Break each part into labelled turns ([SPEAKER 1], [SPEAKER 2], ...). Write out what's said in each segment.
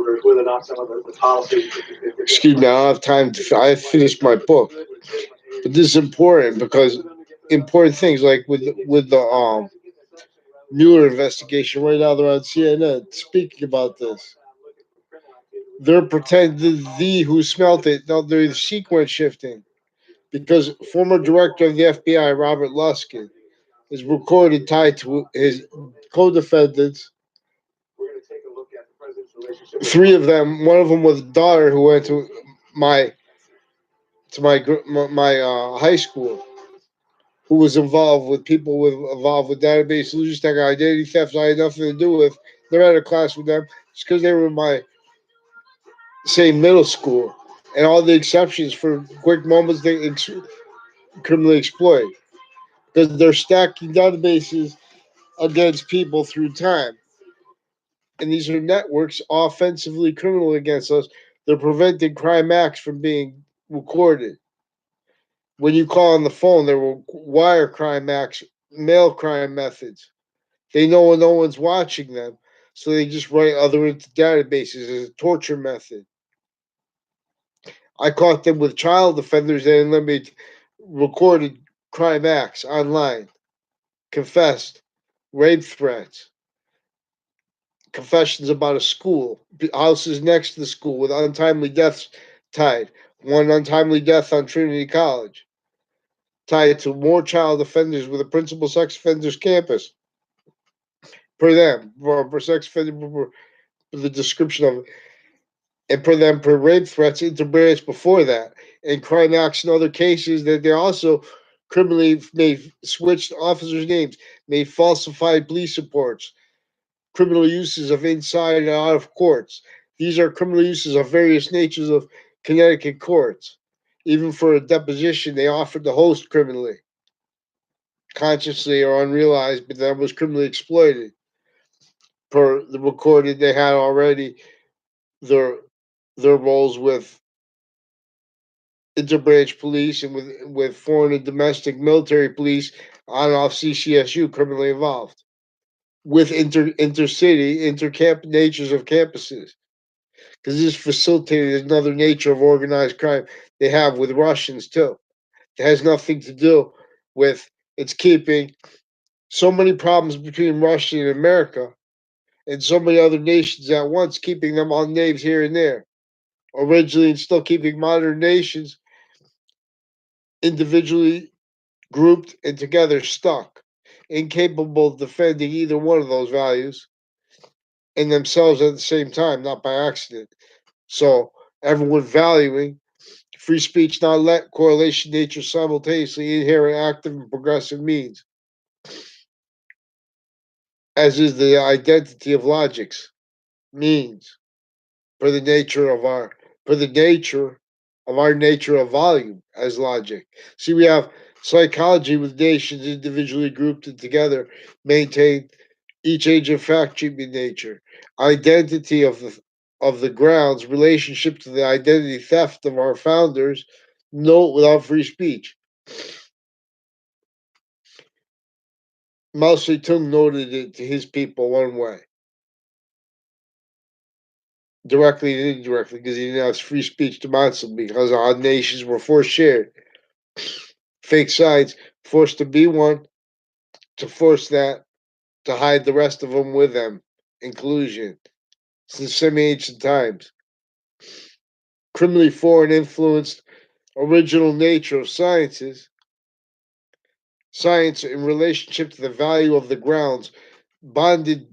[SPEAKER 1] wonders whether or not some of the policies.
[SPEAKER 2] Excuse me, I don't have time to. I finished my book, but this is important because important things like with the Mueller investigation right now, they're on CNN speaking about this. They're pretending the who smelt it. No, they're sequence shifting because former director of the FBI, Robert Luskin, is recorded tied to his co-defendants. Three of them. One of them was a daughter who went to my my high school, who was involved with people with involved with database solutions, tech identity theft. I had nothing to do with. They're at a class with them just because they were in my same middle school, and all the exceptions for quick moments they criminally exploit because they're stacking databases against people through time. And these are networks offensively criminal against us. They're preventing crime acts from being recorded. When you call on the phone, there will wire crime acts, mail crime methods. They know when no one's watching them, so they just write other into databases as a torture method. I caught them with child offenders that eliminated recorded crime acts online, confessed, rape threats, confessions about a school, houses next to the school with untimely deaths tied. One untimely death on Trinity College, tied to more child offenders with a principal sex offenders campus. Per them, for sex offender, for the description of it, and per them, per rape threats interbranch before that, and crime acts in other cases that they also criminally made switched officers' names, made falsified police reports, criminal uses of inside and out of courts. These are criminal uses of various natures of Connecticut courts. Even for a deposition, they offered to host criminally, consciously or unrealized, but that was criminally exploited. Per the recorded, they had already their their roles with interbranch police and with foreign and domestic military police on and off CCSU criminally involved with intercity intercamp natures of campuses because this facilitated another nature of organized crime they have with Russians too. It has nothing to do with it's keeping so many problems between Russia and America and so many other nations at once, keeping them on names here and there. Originally, and still keeping modern nations individually grouped and together stuck, incapable of defending either one of those values in themselves at the same time, not by accident. So everyone valuing free speech, not let correlation nature simultaneously inherent active and progressive means, as is the identity of logics, means, for the nature of our for the nature of our nature of volume as logic. See, we have psychology with nations individually grouped and together maintain each age of fact treatment nature. Identity of the grounds, relationship to the identity theft of our founders, note without free speech. Mao Zedong noted it to his people one way, directly and indirectly, because he didn't have free speech demonstrably, because our nations were forced shared. Fake sides, forced to be one, to force that, to hide the rest of them with them. Inclusion. Since semi-ancient times. Criminally foreign influenced original nature of sciences. Science in relationship to the value of the grounds. Bonded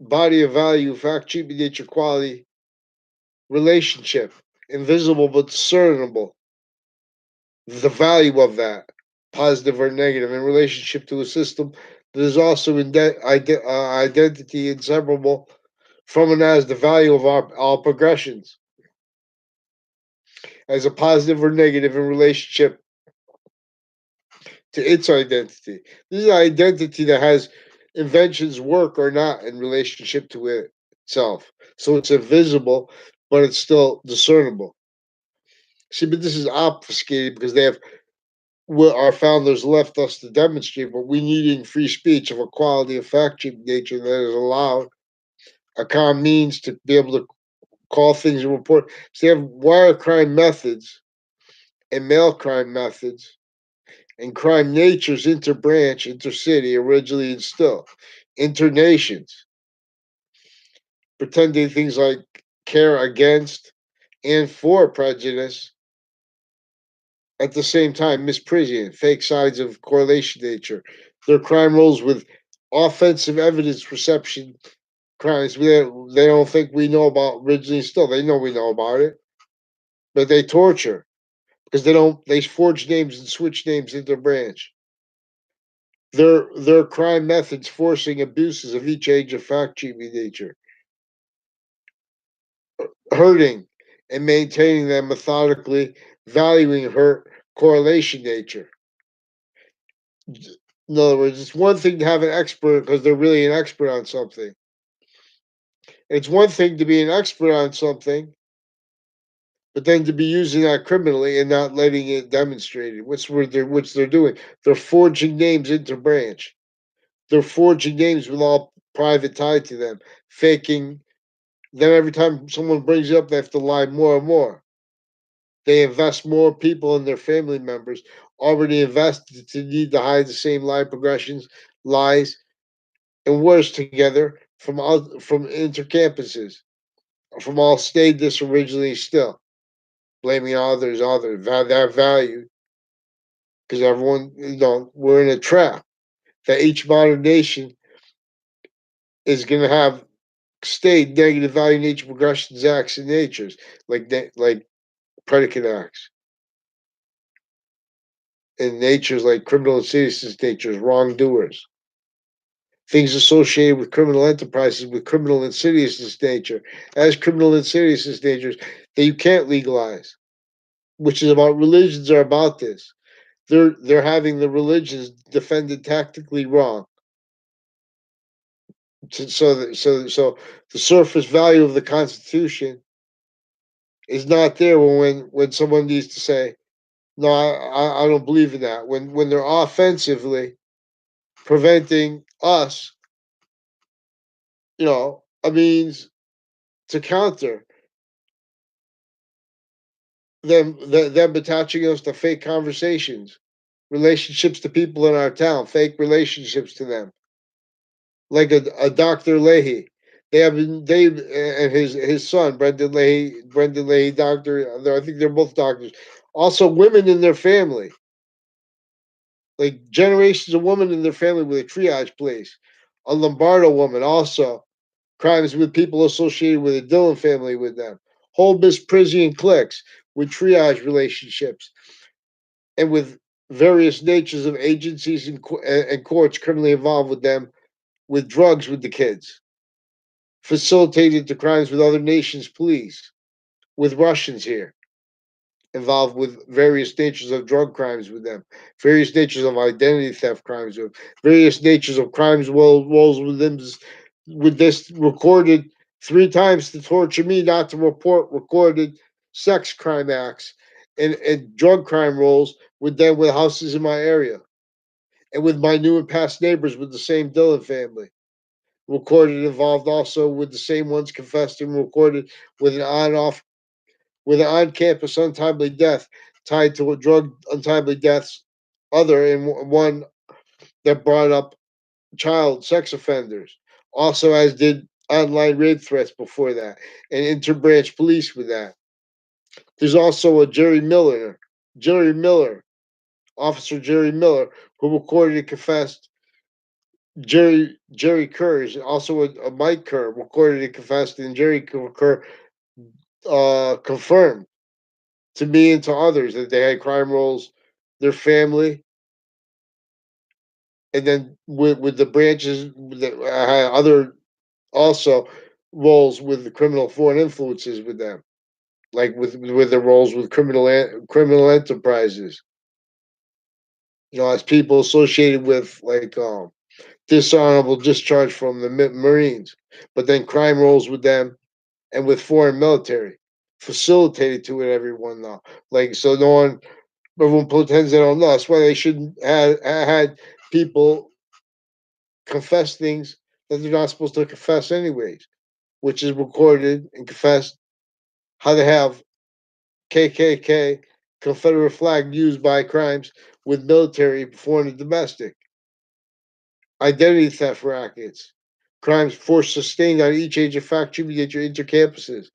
[SPEAKER 2] body of value, fact, treatment, nature, quality, relationship. Invisible but discernible. The value of that, positive or negative, in relationship to a system that is also identity inseparable from and as the value of our progressions, as a positive or negative in relationship to its identity. This is an identity that has inventions work or not in relationship to it itself. So it's invisible, but it's still discernible. See, but this is obfuscated because they have what our founders left us to demonstrate, but we needing free speech of a quality of fact nature that is allowed a common means to be able to call things and report. So they have wire crime methods and mail crime methods and crime natures interbranch, intercity, originally and still, internations, pretending things like care against and for prejudice at the same time, misprision, fake signs of correlation nature. Their crime rolls with offensive evidence reception crimes they don't think we know about originally still. They know we know about it, but they torture because they forge names and switch names into branch. Their crime methods forcing abuses of each age of fact cheating nature, hurting and maintaining them methodically, valuing hurt correlation nature. In other words, it's one thing to have an expert because they're really an expert on something. It's one thing to be an expert on something, but then to be using that criminally and not letting it demonstrated, which they're doing. They're forging names into branch. They're forging names with all private tied to them, faking. Then every time someone brings it up, they have to lie more and more. They invest more people in their family members already invested to need to hide the same lie progressions, lies, and worse together from intercampuses, from all stayed this originally still, blaming others, that value, because everyone, we're in a trap that each modern nation is going to have stayed negative value nature progressions, acts, and natures, like predicate acts, and natures like criminal and citizens natures, wrongdoers. Things associated with criminal enterprises with criminal insidiousness nature, as criminal insidiousness natures that you can't legalize, which is about religions are about this. They're having the religions defended tactically wrong. So the surface value of the Constitution is not there when someone needs to say, no, I don't believe in that. When they're offensively preventing us, a means to counter them attaching us to fake conversations, relationships to people in our town, fake relationships to them, like a Dr. Leahy. They and his son Brendan Leahy, doctor. I think they're both doctors. Also, women in their family, like generations of women in their family with a triage place. A Lombardo woman also crimes with people associated with the Dillon family with them. Whole Prisian cliques with triage relationships and with various natures of agencies and courts criminally involved with them, with drugs with the kids, facilitated the crimes with other nations' police, with Russians here, involved with various natures of drug crimes with them, various natures of identity theft crimes with various natures of crimes rolls with them, with this recorded 3 times to torture me not to report recorded sex crime acts and drug crime rolls with them with houses in my area and with my new and past neighbors with the same Dillon family. Recorded involved also with the same ones confessed and recorded with an on-campus untimely death tied to a drug untimely deaths other and one that brought up child sex offenders. Also, as did online rape threats before that, and interbranch police with that. There's also a Jerry Miller, Officer Jerry Miller, who recorded and confessed. Jerry Kerr is also a Mike Kerr recorded and confessed, and Jerry Kerr confirmed to me and to others that they had crime rolls, their family, and then with the branches that had other also roles with the criminal foreign influences with them, like with the roles with criminal enterprises. As people associated with like dishonorable discharge from the Marines, but then crime rolls with them and with foreign military facilitated to it. Everyone though, like so, no one everyone pretends they don't know. That's why they shouldn't have had people confess things that they're not supposed to confess anyways, which is recorded and confessed how to have KKK Confederate flag used by crimes with military foreign and domestic, identity theft rackets, crimes forced sustained on each age of fact tribute your intercampuses.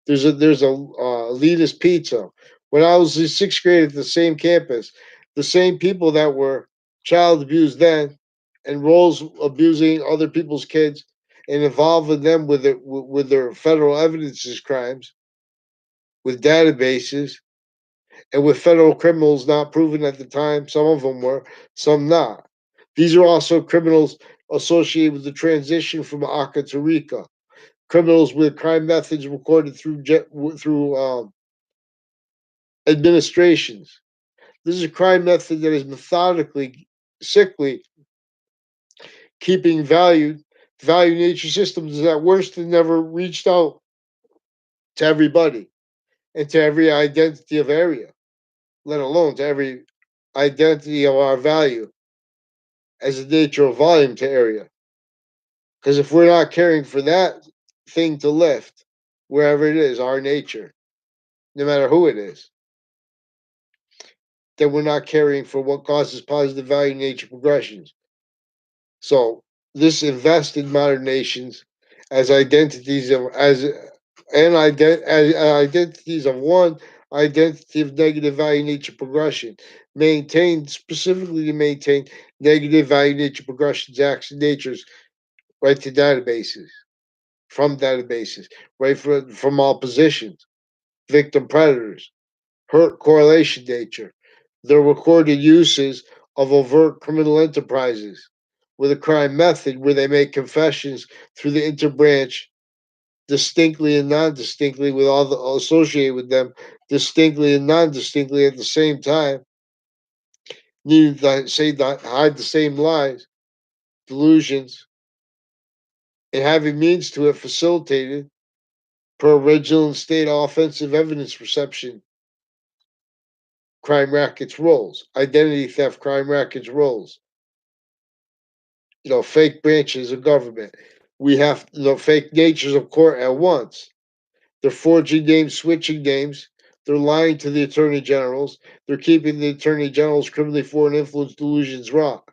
[SPEAKER 2] There's a elitist pizza. When I was in sixth grade at the same campus, the same people that were child abused then and roles abusing other people's kids and involving them with their federal evidences crimes, with databases, and with federal criminals not proven at the time. Some of them were, some not. These are also criminals associated with the transition from ACA to RICA. Criminals with crime methods recorded through administrations. This is a crime method that is methodically, sickly, keeping value nature systems that worse than never reached out to everybody and to every identity of area, let alone to every identity of our value as a nature of volume to area. Because if we're not caring for that thing to lift, wherever it is, our nature, no matter who it is, then we're not caring for what causes positive value nature progressions. So this invests in modern nations as identities of as identities of one identity of negative value nature progression, maintained specifically to maintain negative value nature progressions, acts and natures, right to databases, from databases, right from all positions, victim predators, hurt correlation nature, the recorded uses of overt criminal enterprises with a crime method where they make confessions through the interbranch distinctly and non-distinctly with all the associated with them distinctly and non-distinctly at the same time, needing to say that hide the same lies, delusions, and having means to it facilitated per original and state offensive evidence reception crime rackets roles, identity theft crime rackets roles, fake branches of government. We have fake natures of court at once. They're forging names, switching names. They're lying to the attorney generals. They're keeping the attorney generals criminally foreign influence delusions wrought.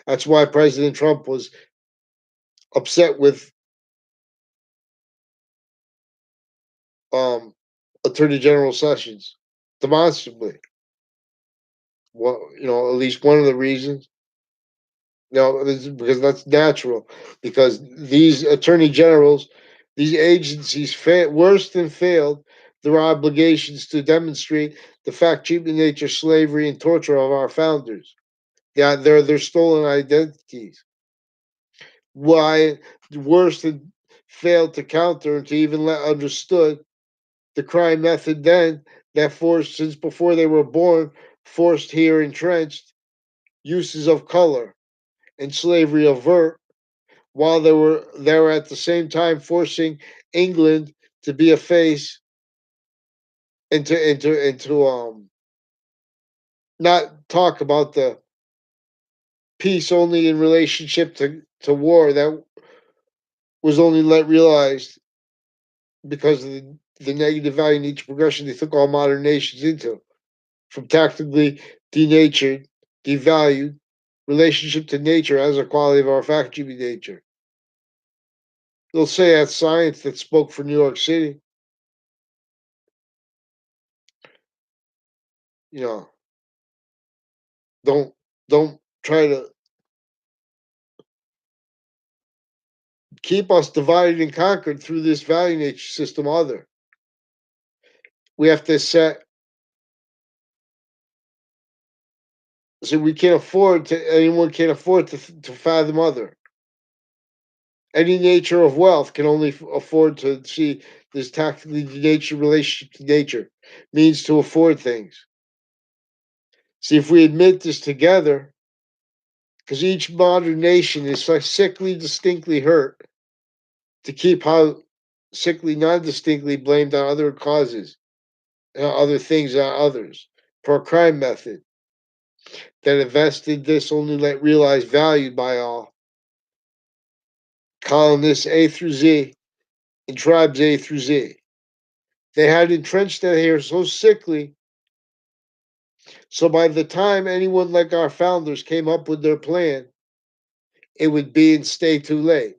[SPEAKER 2] That's why President Trump was upset with um, Attorney General Sessions, demonstrably. Well, at least one of the reasons. Because that's natural. Because these attorney generals, these agencies, worse than failed their obligations to demonstrate the fact, treatment, nature, slavery, and torture of our founders. Yeah, they're stolen identities. Why worse than failed to counter and to even let understood the crime method then that forced since before they were born forced here entrenched uses of color and slavery overt while they were at the same time forcing England to be a face and to not talk about the peace only in relationship to war that was only let realized because of the negative value nature progression they took all modern nations into from tactically denatured, devalued relationship to nature as a quality of our factory nature. They'll say that's science that spoke for New York City. You know, don't don't try to keep us divided and conquered through this value nature system other. We have to set so we can't afford to anyone can't afford to fathom other. Any nature of wealth can only afford to see this tactically nature relationship to nature means to afford things. See, if we admit this together, because each modern nation is like sickly distinctly hurt to keep how sickly non distinctly blamed on other causes, other things on others for a crime method that invested this only let realized valued by all colonists A through Z and tribes A through Z. They had entrenched that here so sickly, so by the time anyone like our founders came up with their plan, it would be and stay too late.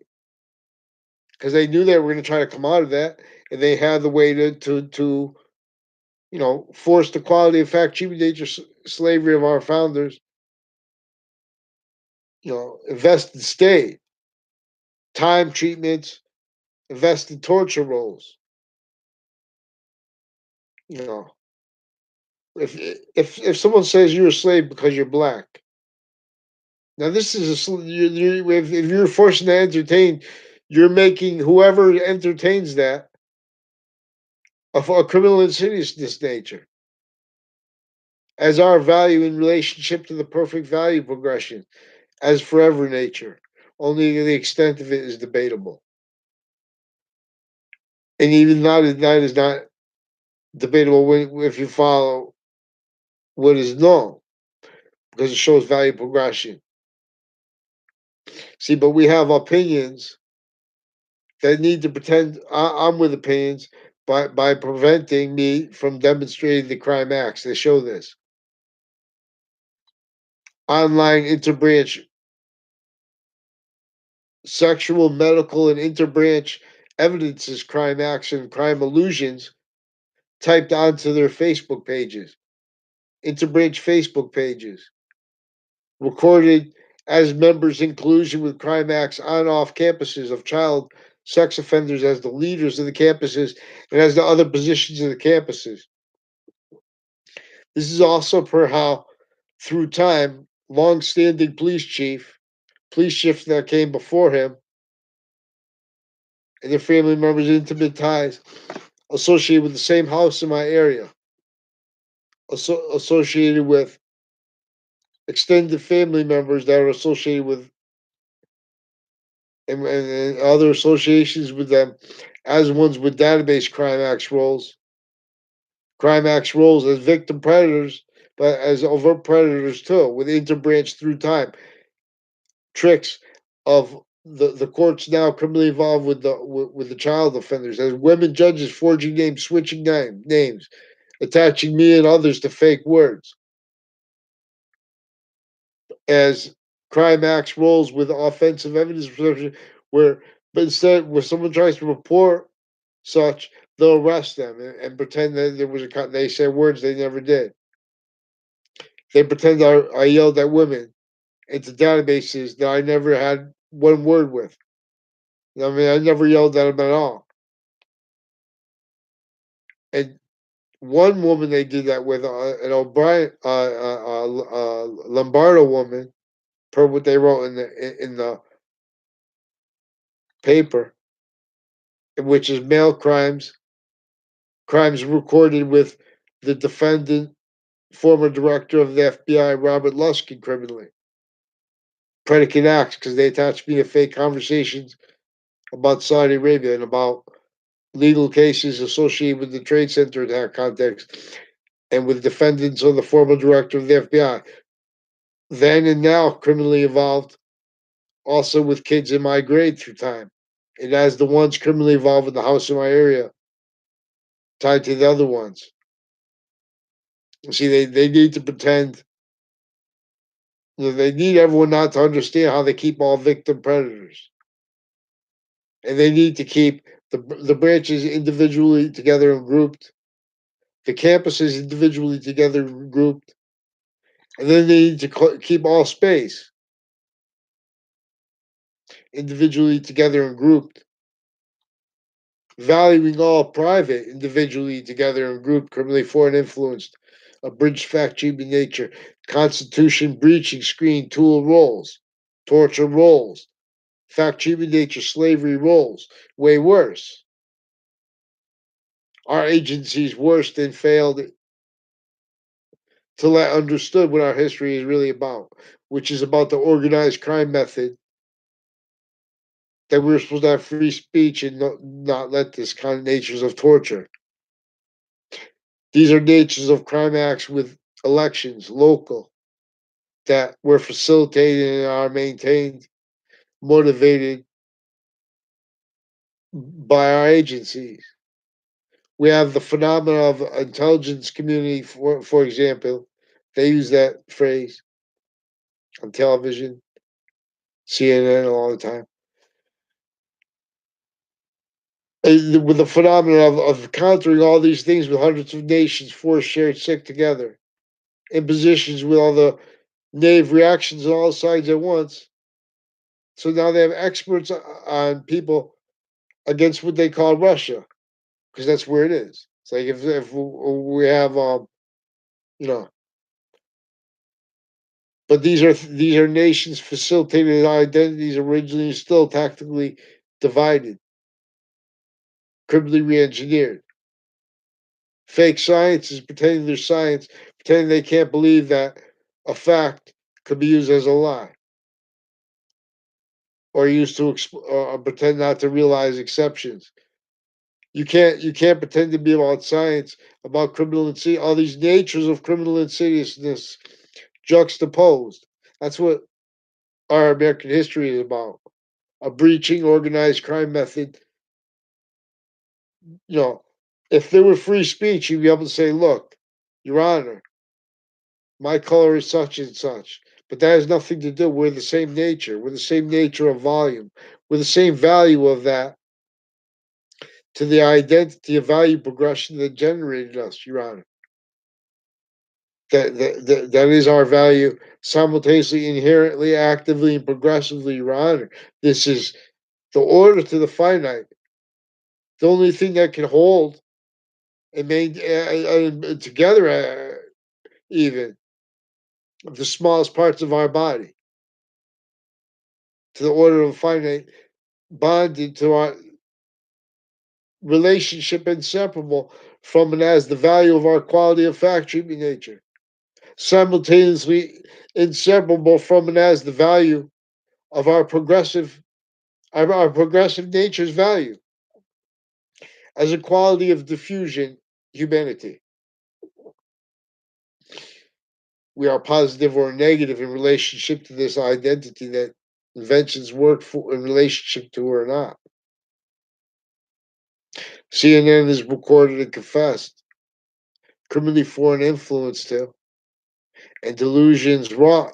[SPEAKER 2] Because they knew they were going to try to come out of that, and they had the way to force the quality of fact, human nature, slavery of our founders, invest in state, time treatments, invest in torture rolls. You know, if someone says you're a slave because you're black, now this is if you're forcing to entertain, you're making whoever entertains that a criminal insidious this nature as our value in relationship to the perfect value progression as forever nature. Only the extent of it is debatable, and even that is not debatable if you follow what is known because it shows value progression. See, but we have opinions that need to pretend I'm with opinions by preventing me from demonstrating the crime acts. They show this online interbranch sexual, medical, and interbranch evidences, crime acts, and crime illusions typed onto their Facebook pages, interbranch Facebook pages, recorded as members in collusion with crime acts on off campuses of child sex offenders as the leaders of the campuses and as the other positions of the campuses. This is also per how, through time, long-standing police chiefs that came before him, and their family members' intimate ties associated with the same house in my area, associated with extended family members that are associated with and other associations with them as ones with database crime acts roles as victim predators, but as overt predators too, with interbranch through time tricks of the courts now criminally involved with the child offenders as women judges forging names, switching names, attaching me and others to fake words as crime acts roles with offensive evidence presumption where but instead where someone tries to report such they'll arrest them and pretend that there was they say words they never did. They pretend I yelled at women into databases that I never had one word with. I mean, I never yelled at them at all. And one woman they did that with, an O'Brien, Lombardo woman, per what they wrote in the paper, which is male crimes recorded with the defendant, former director of the FBI, Robert Luskin, criminally. Predicate acts because they attached me to fake conversations about Saudi Arabia and about legal cases associated with the Trade Center attack context and with defendants of the former director of the FBI. Then and now, criminally involved, also with kids in my grade through time. And as the ones criminally involved in the house in my area, tied to the other ones. See, they need to pretend, they need everyone not to understand how they keep all victim predators. And they need to keep the branches individually together and grouped, the campuses individually together and grouped, and then they need to keep all space individually together and grouped, valuing all private individually together and grouped, criminally foreign influenced, abridged fact human nature, constitution breaching screen tool roles, torture roles, fact human nature slavery roles, way worse. Our agencies worse than failed to let understood what our history is really about, which is about the organized crime method that we're supposed to have free speech and not let this kind of natures of torture. These are natures of crime acts with elections, local, that were facilitated and are maintained, motivated by our agencies, We have the phenomena of intelligence community, for example. They use that phrase on television, CNN all the time. With the phenomenon of countering all these things with hundreds of nations forced, shared, sick together in positions with all the naive reactions on all sides at once. So now they have experts on people against what they call Russia, because that's where it is. It's like if we have you know, but these are nations facilitated identities originally still tactically divided, criminally re-engineered. Fake science is pretending there's science, pretending they can't believe that a fact could be used as a lie, or used to pretend not to realize exceptions. You can't pretend to be about science, about criminal insidious, all these natures of criminal insidiousness juxtaposed. That's what our American history is about. A breaching organized crime method. You know, if there were free speech, you'd be able to say, look, Your Honor, my color is such and such. But that has nothing to do. We're the same nature. We're the same nature of volume. We're the same value of that to the identity of value progression that generated us, Your Honor. That is our value simultaneously, inherently, actively, and progressively, Your Honor. This is the order to the finite. The only thing that can hold and made together, even the smallest parts of our body, to the order of finite, bonded to our relationship inseparable from and as the value of our quality of fact treatment nature, simultaneously inseparable from and as the value of our progressive nature's value as a quality of diffusion humanity. We are positive or negative in relationship to this identity that inventions work for in relationship to or not. CNN is recorded and confessed, criminally foreign influence too, and delusions wrought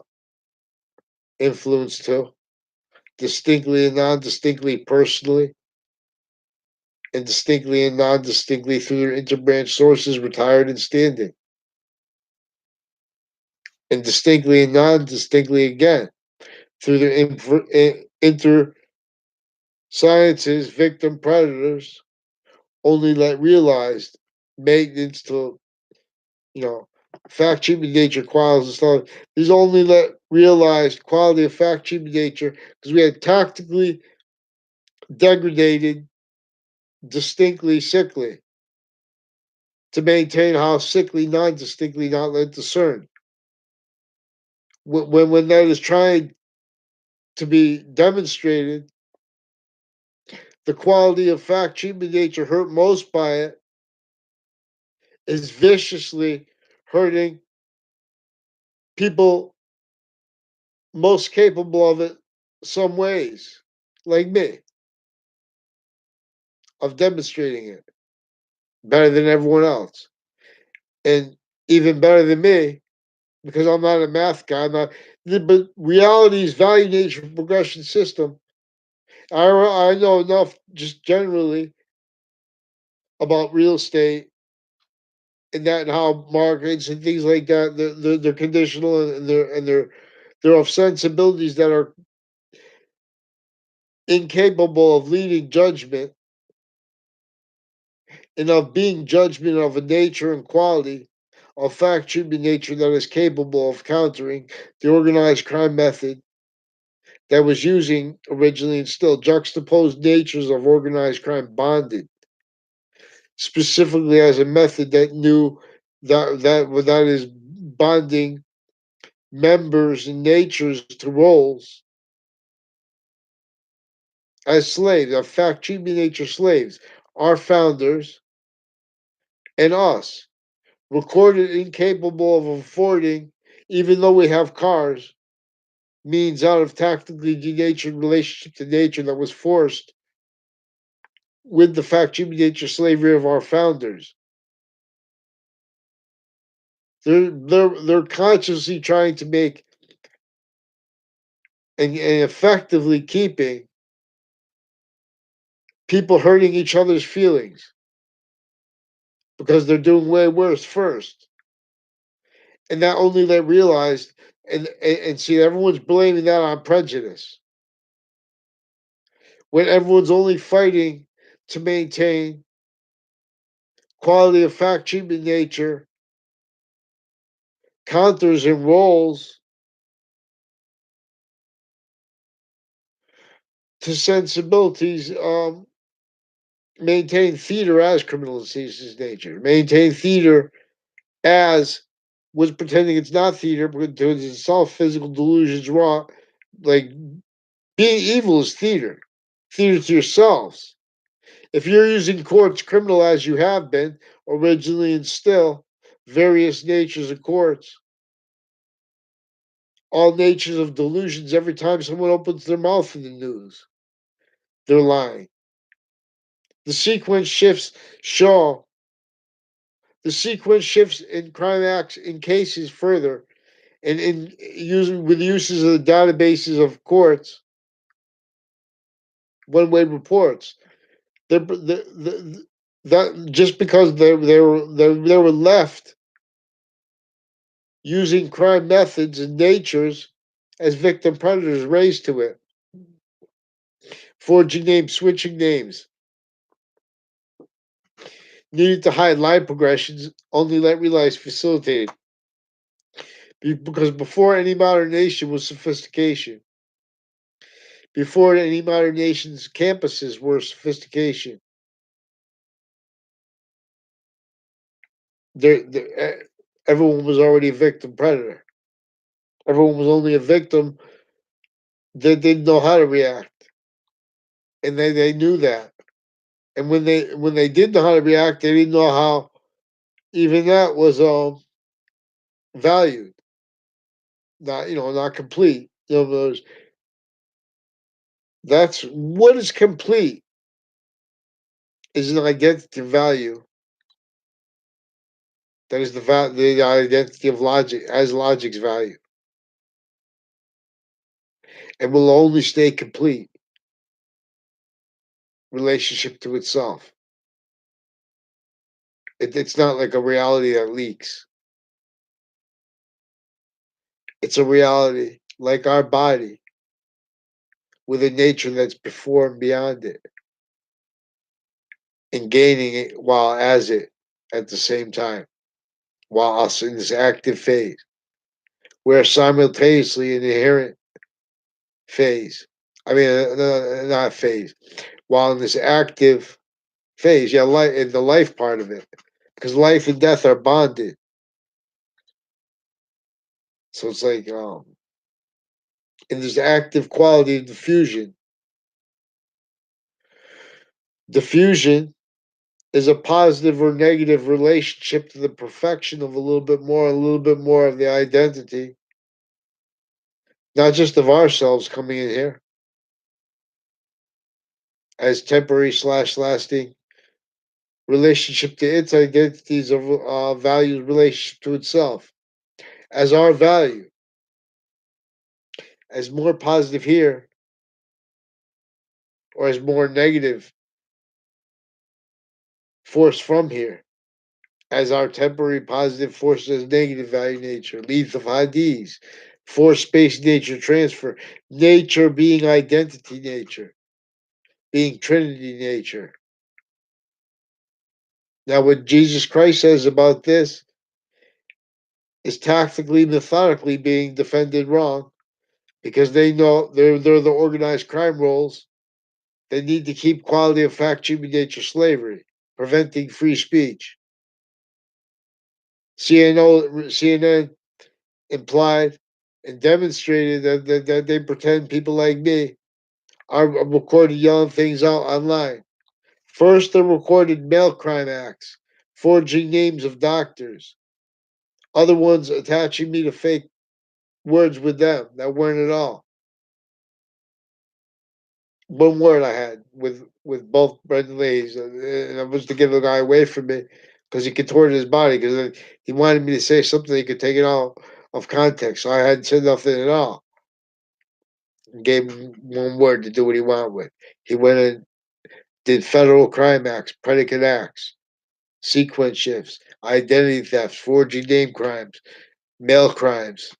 [SPEAKER 2] influence too, distinctly and non-distinctly personally, and distinctly and non-distinctly through their interbranch sources retired and standing, and distinctly and non-distinctly again through their inter sciences, victim predators, only let realized maintenance to, you know, fact treatment nature qualities and stuff. These only let realized quality of fact treatment nature because we had tactically degraded, distinctly sickly to maintain how sickly, non-distinctly not let discern. When that is trying to be demonstrated, the quality of fact treatment nature hurt most by it is viciously hurting people most capable of it some ways, like me, of demonstrating it better than everyone else. And even better than me, because I'm not a math guy, I'm not, but reality's value nature progression system, I know enough just generally about real estate and that and how markets and things like that, they're conditional and they're of sensibilities that are incapable of leading judgment and of being judgment of a nature and quality of fact treatment nature that is capable of countering the organized crime method that was using originally and still juxtaposed natures of organized crime bonded specifically as a method that knew that is bonding members and natures to roles as slaves, of fact treatment nature slaves, our founders and us, recorded incapable of affording, even though we have cars, means out of tactically denatured relationship to nature that was forced with the fact human nature slavery of our founders. They're consciously trying to make and effectively keeping people hurting each other's feelings because they're doing way worse first. And not only they realized and see everyone's blaming that on prejudice when everyone's only fighting to maintain quality of fact human nature counters and roles to sensibilities maintain theater as criminalization nature maintain theater as was pretending it's not theater because it's itself physical delusions wrought like being evil is theater to yourselves. If you're using courts criminal as you have been originally and still, various natures of courts, all natures of delusions, every time someone opens their mouth in the news, they're lying. The sequence shifts show the sequence shifts in crime acts in cases further and in using with uses of the databases of courts, one-way reports. That just because they were left using crime methods and natures as victim predators raised to it, forging names, switching names, needed to hide line progressions, only let realize facilitated. Because before any modern nation was sophistication, before any modern nation's campuses were sophistication, everyone was already a victim predator. Everyone was only a victim that didn't know how to react, and they knew that. And when they did know how to react, they didn't know how even that was valued, not not complete. That's what is complete is an identity of value. That is the identity of logic as logic's value, and will only stay complete relationship to itself. It's not like a reality that leaks. It's a reality like our body with a nature that's before and beyond it, and gaining it while as it at the same time, while us in this active phase. We're simultaneously in the inherent phase. I mean, not phase. While in this active phase, yeah, in the life part of it, because life and death are bonded. So it's like in this active quality of diffusion. Diffusion is a positive or negative relationship to the perfection of a little bit more of the identity, not just of ourselves coming in here as temporary slash lasting relationship to its identities of value relationship to itself as our value as more positive here or as more negative force from here as our temporary positive force as negative value nature leads of IDs force space nature transfer nature being identity nature being trinity nature. Now what Jesus Christ says about this is tactically methodically being defended wrong because they know they're the organized crime roles. They need to keep quality of fact human nature slavery, preventing free speech. CNN implied and demonstrated that they pretend people like me are recorded yelling things out online. First, the recorded mail crime acts, forging names of doctors. Other ones attaching me to fake words with them that weren't at all. one word I had with both Brendan Lee's, and I was to get the guy away from me because he contorted his body because he wanted me to say something he could take it out of context. So I hadn't said nothing at all. And gave him one word to do what he wanted with. He went and did federal crime acts, predicate acts, sequence shifts, identity thefts, forging name crimes, mail crimes,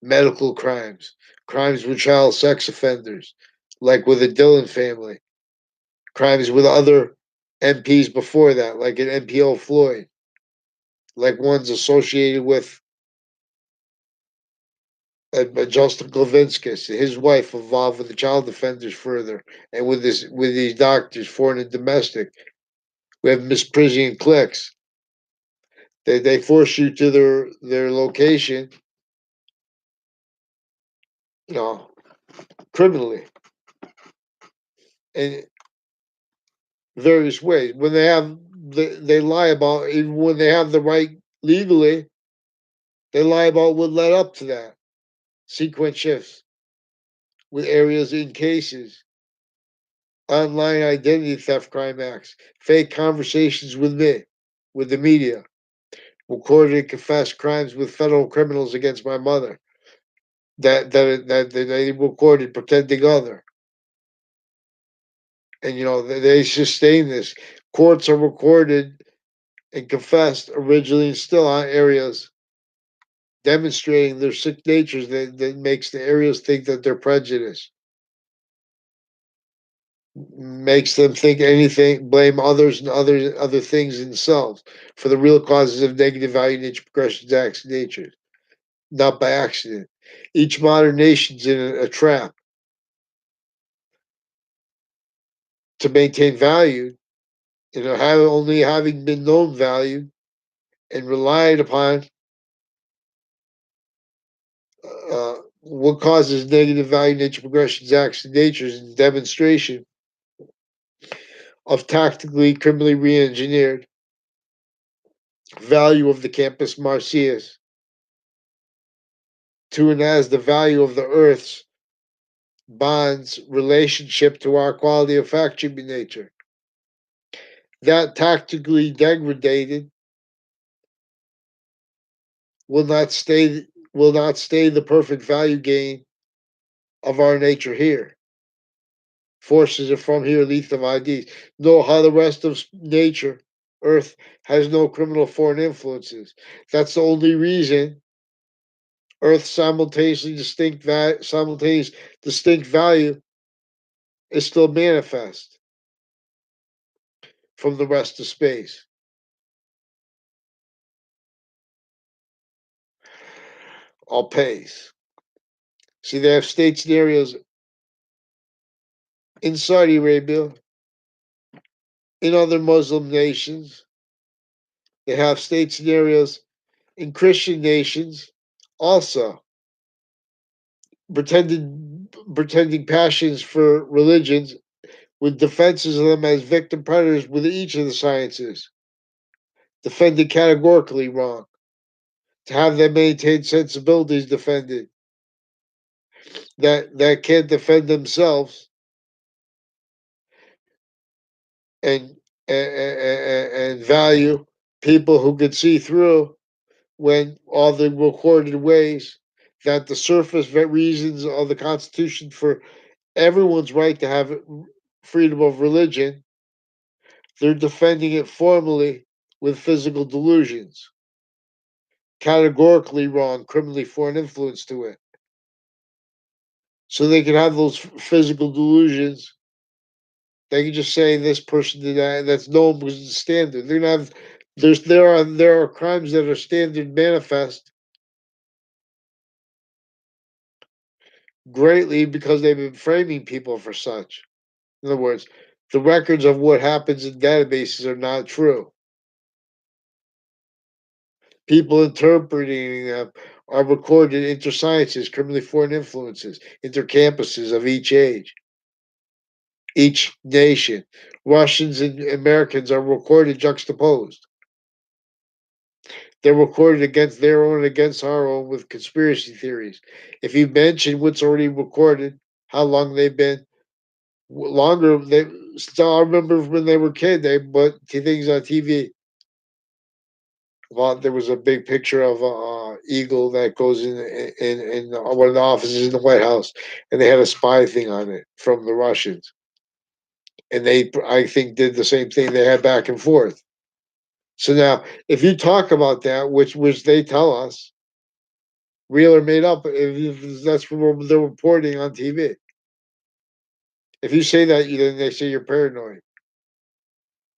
[SPEAKER 2] medical crimes, crimes with child sex offenders, like with the Dillon family, crimes with other MPs before that, like an MPO Floyd, like ones associated with Justin Glavinskis, his wife involved with the child offenders further, and with these doctors, foreign and domestic. We have misprision clicks. They force you to their location, you know, criminally in various ways. When they lie about even when they have the right legally, they lie about what led up to that. Sequence shifts with areas in cases, online identity theft crime acts, fake conversations with me, with the media, recorded and confessed crimes with federal criminals against my mother that they recorded pretending other. And they sustain this. Courts are recorded and confessed originally and still on areas demonstrating their sick natures that makes the areas think that they're prejudiced, makes them think anything, blame others and other things themselves for the real causes of negative value nature progressions acts nature, not by accident. Each modern nation's in a trap to maintain value, only having been known value and relied upon what causes negative value nature progressions acts and natures and demonstration of tactically criminally re-engineered value of the campus Marcias to and as the value of the earth's bonds relationship to our quality of fact should be nature. That tactically degraded will not stay the perfect value gain of our nature here. Forces it from here lethal IDs. Know how the rest of nature, Earth, has no criminal foreign influences. That's the only reason Earth's simultaneous distinct value is still manifest from the rest of space. All pays. See, they have state scenarios in Saudi Arabia, in other Muslim nations. They have state scenarios in Christian nations also. Pretending passions for religions with defenses of them as victim predators with each of the sciences. Defended categorically wrong. To have them maintain sensibilities defended that can't defend themselves and and value people who can see through when all the recorded ways that the surface reasons of the Constitution for everyone's right to have freedom of religion, they're defending it formally with physical delusions, categorically wrong, criminally foreign influence to it. So they can have those physical delusions. They can just say this person did that. That's known as the standard. They're gonna have there are crimes that are standard manifest greatly because they've been framing people for such. In other words, the records of what happens in databases are not true. People interpreting them are recorded intersciences, criminally foreign influences, intercampuses of each age, each nation. Russians and Americans are recorded juxtaposed. They're recorded against their own and against our own with conspiracy theories. If you mention what's already recorded, how long they've been longer. They still, I remember when they were kid, they put things on TV. Well, there was a big picture of a eagle that goes in one of the offices in the White House, and they had a spy thing on it from the Russians, and they, I think, did the same thing. They had back and forth. So now, if you talk about that, which they tell us, real or made up, if that's what they're reporting on TV. If you say that, then they say you're paranoid,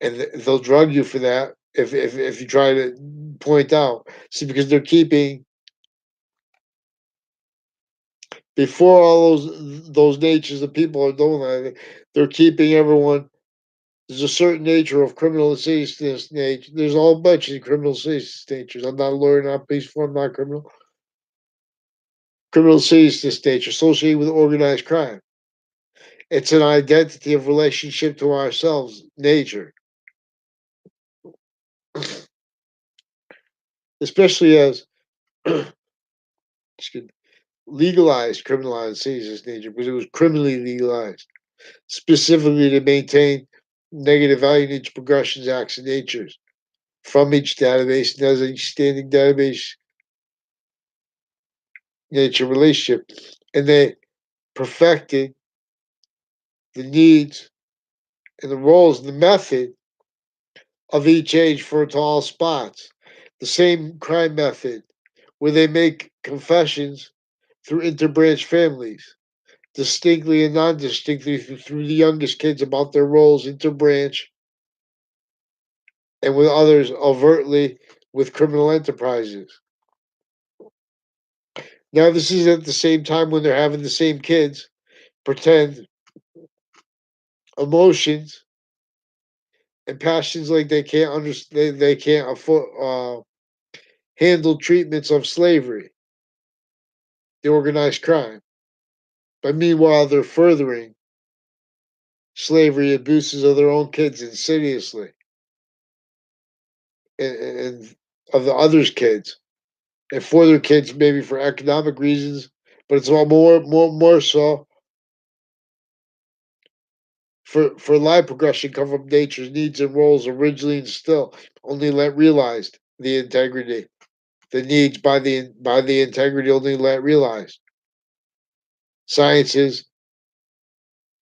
[SPEAKER 2] and they'll drug you for that. If you try to point out, see, because they're keeping before all those natures of people are doing that, they're keeping everyone. There's a certain nature of criminal seriousness nature. There's a whole bunch of criminal seriousness natures. I'm not a lawyer, not peaceful, I'm not criminal. Criminal seriousness nature associated with organized crime. It's an identity of relationship to ourselves, nature. Especially as legalized criminalized seriousness nature, because it was criminally legalized, specifically to maintain negative value nature progressions, acts, and natures from each database and as a standing database nature relationship. And they perfected the needs and the roles and the method of each age for it to all spots. The same crime method where they make confessions through interbranch families, distinctly and non distinctly through the youngest kids about their roles interbranch, and with others overtly with criminal enterprises. Now, this is at the same time when they're having the same kids pretend emotions and passions like they can't understand, they can't afford, handle treatments of slavery, the organized crime. But meanwhile, they're furthering slavery abuses of their own kids insidiously, and of the others' kids, and for their kids, maybe for economic reasons, but it's all more so for life progression come from nature's needs and roles originally and still only let realized the integrity, the needs by the integrity only let realized. Sciences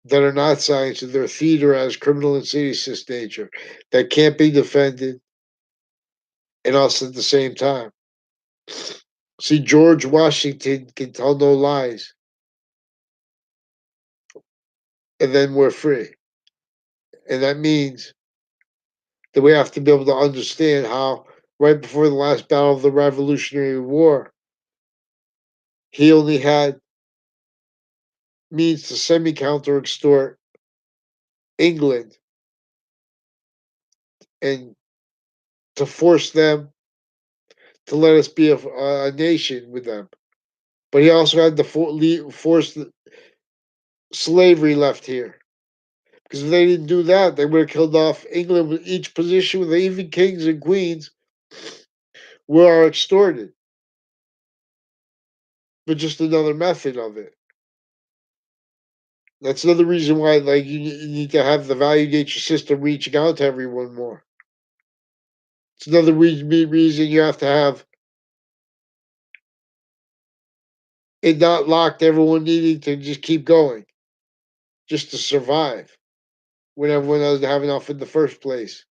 [SPEAKER 2] that are not sciences, they're theater as criminal and seditious nature that can't be defended and us at the same time. See, George Washington can tell no lies, and then we're free. And that means that we have to be able to understand how, right before the last battle of the Revolutionary War, he only had means to semi counter extort England and to force them to let us be a nation with them. But he also had to force the slavery left here. Because if they didn't do that, they would have killed off England with each position with even kings and queens were extorted. But just another method of it. That's another reason why, like, you need to have the value nature system reaching out to everyone more. It's another reason you have to have it not locked. Everyone needing to just keep going, just to survive when everyone doesn't have enough in the first place.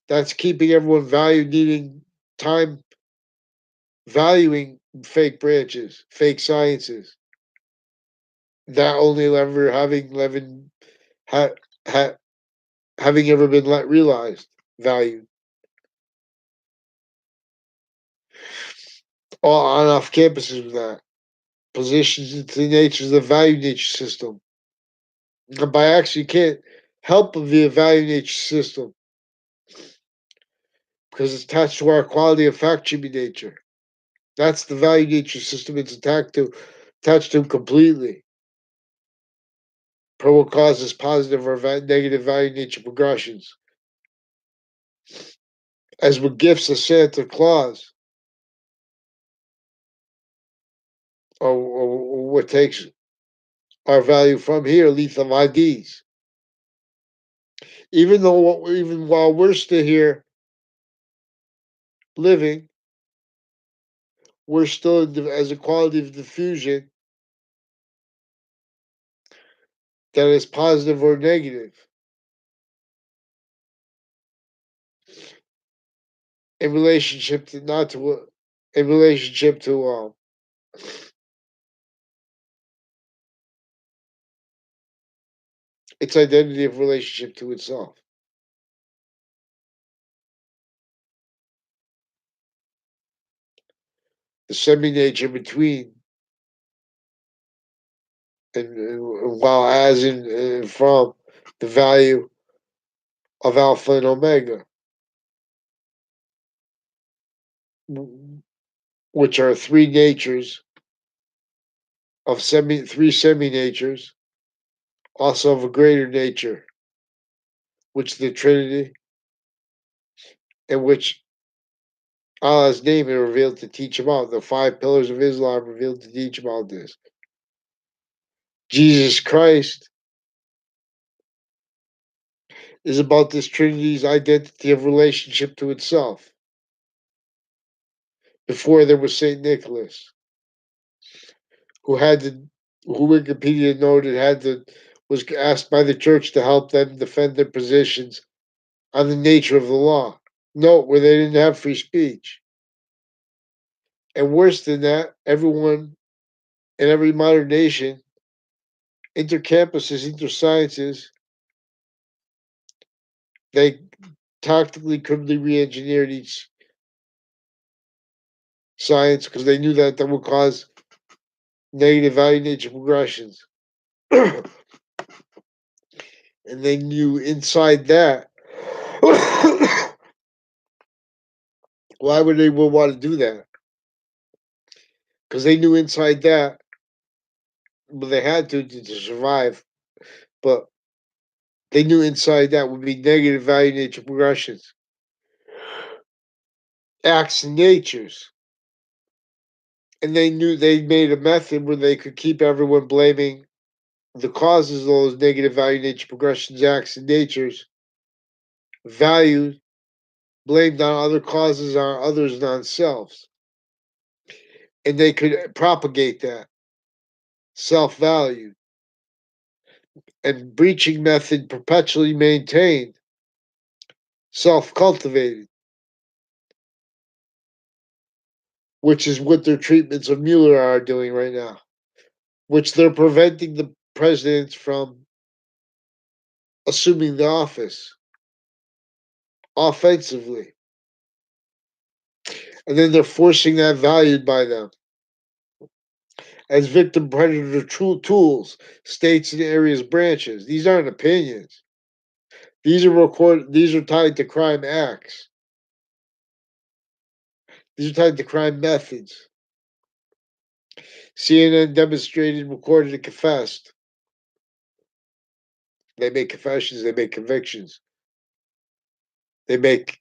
[SPEAKER 2] That's keeping everyone needing time, valuing fake branches, fake sciences. That only ever ha, ha, having ever been realized, valued. All on off campuses with that. Positions into the nature of the value nature system. And by accident, you can't help but via value nature system because it's attached to our quality of fact should be nature. That's the value nature system it's attached to completely. Per what causes positive or negative value nature progressions. As with gifts of Santa Claus, or what takes our value from here, lethal IDs. Even while we're still here living, we're still as a quality of diffusion that is positive or negative in relationship to not to in relationship to its identity of relationship to itself. The semi nature between and while as in and from the value of alpha and omega, which are three natures of three semi natures, also of a greater nature, which the Trinity, in which Allah's name is revealed to teach about. The five pillars of Islam revealed to teach about this. Jesus Christ is about this Trinity's identity of relationship to itself. Before there was Saint Nicholas, who had to, who Wikipedia noted was asked by the church to help them defend their positions on the nature of the law. Note where they didn't have free speech. And worse than that, everyone in every modern nation, intercampuses, intersciences, they tactically, criminally re-engineered each science because they knew that would cause negative value nature progressions. And they knew inside that, why would they want to do that? Because they knew inside that, well, they had to survive, but they knew inside that would be negative value nature progressions, acts and natures. And they knew they made a method where they could keep everyone blaming the causes of those negative value nature progressions, acts, and natures, valued, blamed on other causes, on others, and on selves. And they could propagate that self value and breaching method perpetually maintained, self cultivated, which is what their treatments of Mueller are doing right now, which they're preventing the presidents from assuming the office offensively. And then they're forcing that valued by them as victim predator tools, states and areas branches. These aren't opinions. These are tied to crime acts. These are tied to crime methods. CNN demonstrated, recorded, and confessed. They make confessions, they make convictions. They make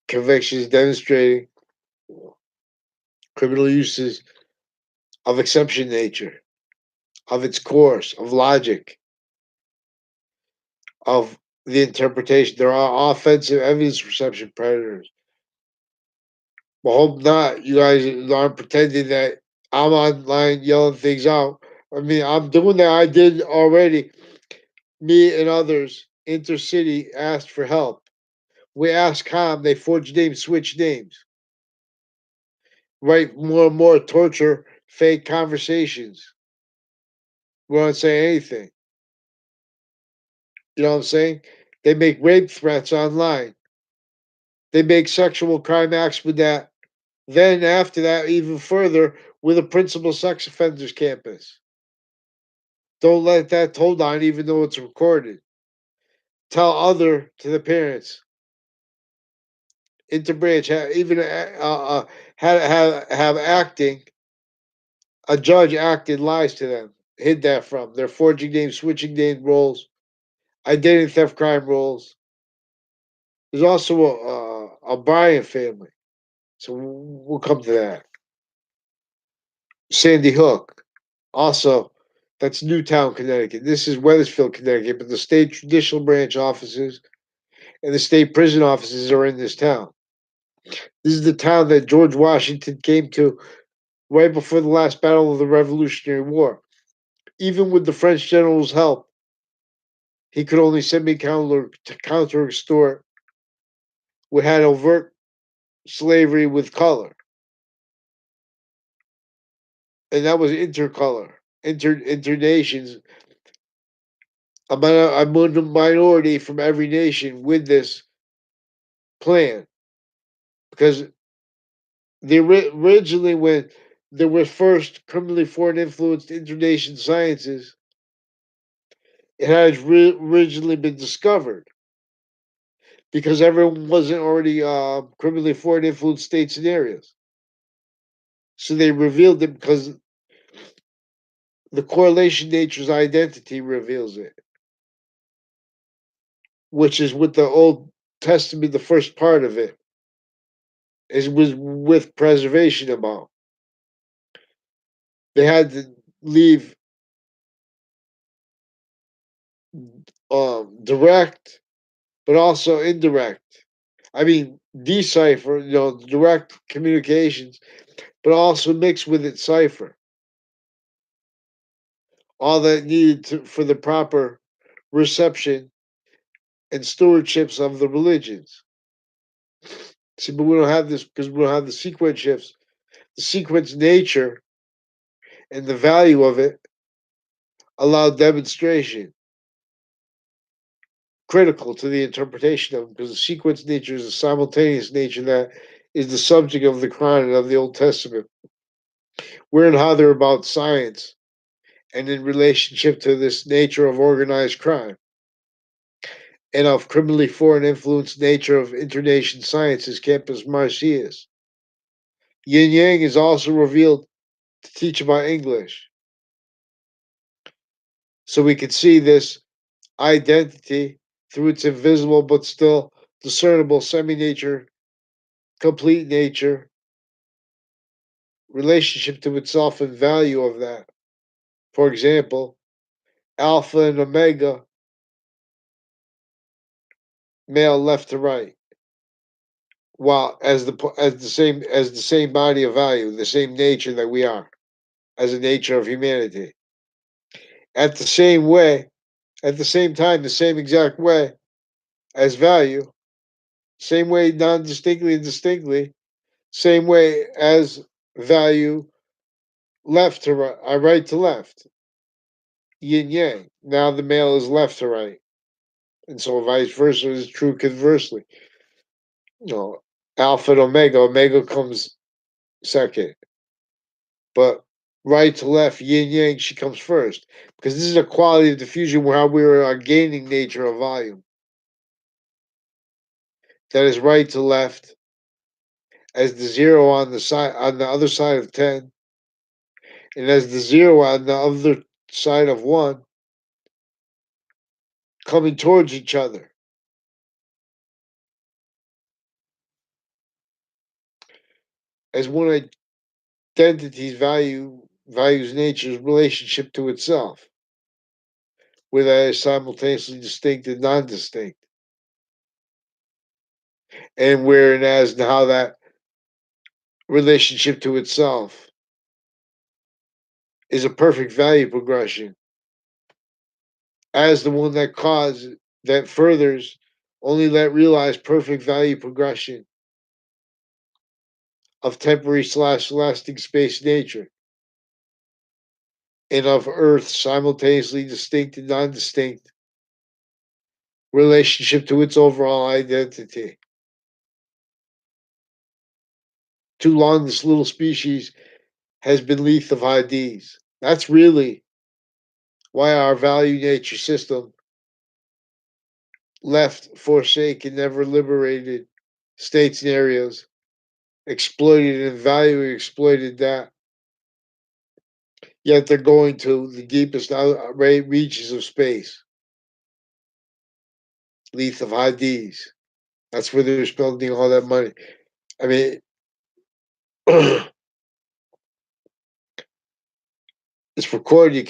[SPEAKER 2] convictions demonstrating criminal uses of exception nature, of its course, of logic, of the interpretation. There are offensive evidence reception predators. Well, hope not. You guys aren't pretending that I'm online yelling things out. I mean, I'm doing that. I did already. Me and others, intercity, asked for help. We asked COM. They forged names, switched names. Write more and more torture, fake conversations. We don't say anything. You know what I'm saying? They make rape threats online. They make sexual crime acts with that. Then after that, even further, with a principal sex offenders campus. Don't let that told on, even though it's recorded. Tell other to the parents. Interbranch, even have acting. A judge acted lies to them. Hid that from. They're forging names, switching name roles, identity theft crime roles. There's also a Bryan family. So we'll come to that. Sandy Hook. Also, That's Newtown, Connecticut. This is Weathersfield, Connecticut, but the state judicial branch offices and the state prison offices are in this town. This is the town that George Washington came to right before the last battle of the Revolutionary War. Even with the French general's help, he could only counter extort what had overt slavery with color, and that was intercolor, internations. A minority from every nation with this plan, because originally when there were first criminally foreign influenced internation sciences, it had originally been discovered because everyone wasn't already criminally foreign influenced states and areas. So they revealed it because the correlation nature's identity reveals it, which is what the Old Testament, the first part of it, was with preservation about. They had to leave direct, but also indirect. I mean, decipher, direct communications, but also mix with it cipher. All that needed for the proper reception and stewardships of the religions. See, but we don't have this because we don't have the sequence shifts. The sequence nature and the value of it allow demonstration, critical to the interpretation of them, because the sequence nature is a simultaneous nature that is the subject of the Quran and of the Old Testament. Where and how they're about science and in relationship to this nature of organized crime and of criminally foreign influenced nature of internation sciences, Campus Marcius. Yin Yang is also revealed to teach about English. So we can see this identity through its invisible but still discernible semi nature, complete nature, relationship to itself and value of that. For example, alpha and omega, male left to right, while as the same body of value, the same nature that we are, as a nature of humanity. At the same way, at the same time, the same exact way as value, same way non-distinctly and distinctly, same way as value left to right, right to left, yin yang. Now the male is left to right, and so vice versa is true conversely. You know, alpha and omega, omega comes second, but right to left, yin yang, she comes first, because this is a quality of diffusion where we are gaining nature of volume. That is right to left as the zero on the other side of 10, and as the zero on the other side of 1, coming towards each other. As one identity's values nature's relationship to itself, where that is simultaneously distinct and non-distinct. And where and as and how that relationship to itself is a perfect value progression as the one that furthers only let realize perfect value progression of temporary / lasting space nature and of earth simultaneously distinct and non-distinct relationship to its overall identity. Too long this little species has been lethal of IDs. That's really why our value nature system left, forsaken, never liberated states and areas, exploited and value exploited that. Yet they're going to the deepest reaches of space. Lethal of IDs. That's where they're spending all that money. I mean, It's recorded.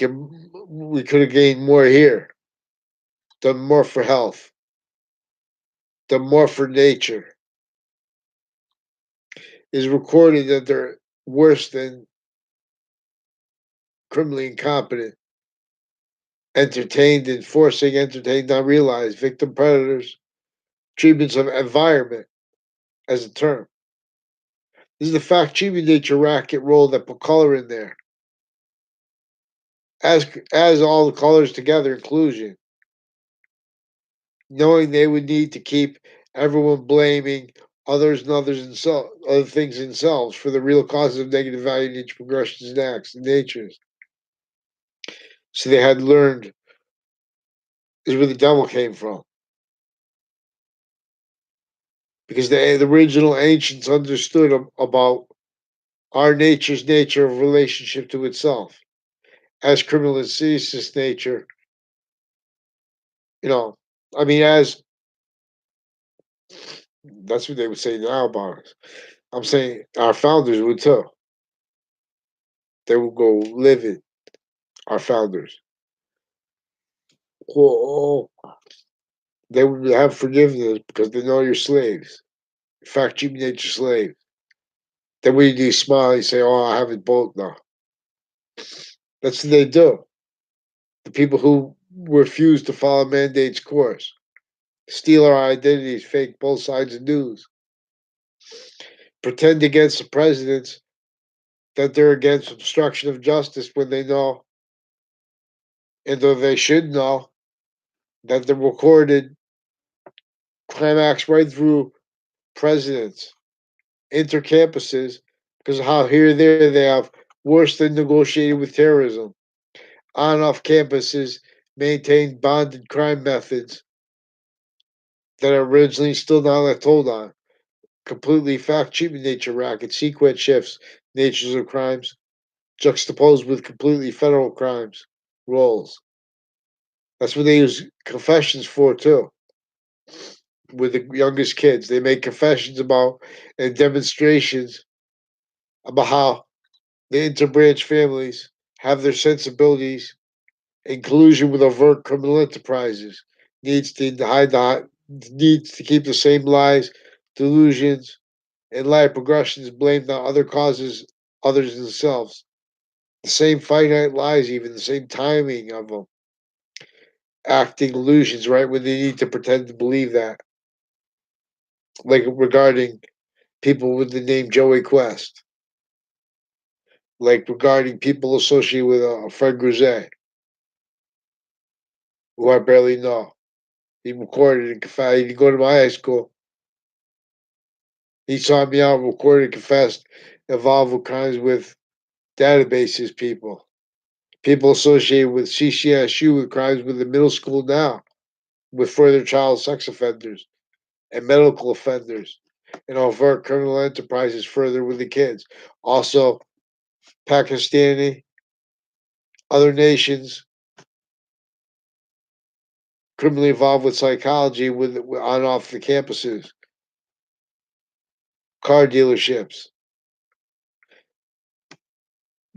[SPEAKER 2] We could have gained more here, done more for health, done more for nature. Is recorded that they're worse than criminally incompetent, entertained, not realized, victim predators, treatments of environment as a term. This is the fact cheating nature racket roll that put color in there. As all the colors together, inclusion, knowing they would need to keep everyone blaming others and other things themselves for the real causes of negative value nature progressions and acts and natures. So they had learned is where the devil came from. Because the original ancients understood about our nature's nature of relationship to itself. As criminal insidious nature, you know, I mean, as that's what they would say now about us. I'm saying our founders would too. They would go live it, our founders. Whoa, they would have forgiveness because they know you're slaves. In fact, you nature slave. Then when you smile, you say, "Oh, I have it both now." That's what they do. The people who refuse to follow mandate's course, steal our identities, fake both sides of news, pretend against the presidents that they're against obstruction of justice when they know, and though they should know, that the recorded crime acts right through presidents, intercampuses, because of how here and there they have worse than negotiated with terrorism. On off campuses maintain bonded crime methods that are originally still not told on. Completely fact cheating nature rackets, sequence shifts, natures of crimes, juxtaposed with completely federal crimes, roles. That's what they use confessions for too. With the youngest kids, they make confessions about and demonstrations about how the interbranch families have their sensibilities in collusion with overt criminal enterprises. Needs to hide the needs to keep the same lies, delusions, and life progressions blamed on other causes others themselves. The same finite lies, even the same timing of them, acting illusions right when they need to pretend to believe that. Like regarding people with the name Joey Quest, like regarding people associated with Fred Grisette, who I barely know. He recorded and confessed. He go to my high school. He saw me out, recorded, confessed, involved with crimes with databases people. People associated with CCSU with crimes with the middle school now, with further child sex offenders and medical offenders, and overt criminal enterprises further with the kids. Also, Pakistani, other nations criminally involved with psychology with on off the campuses, car dealerships,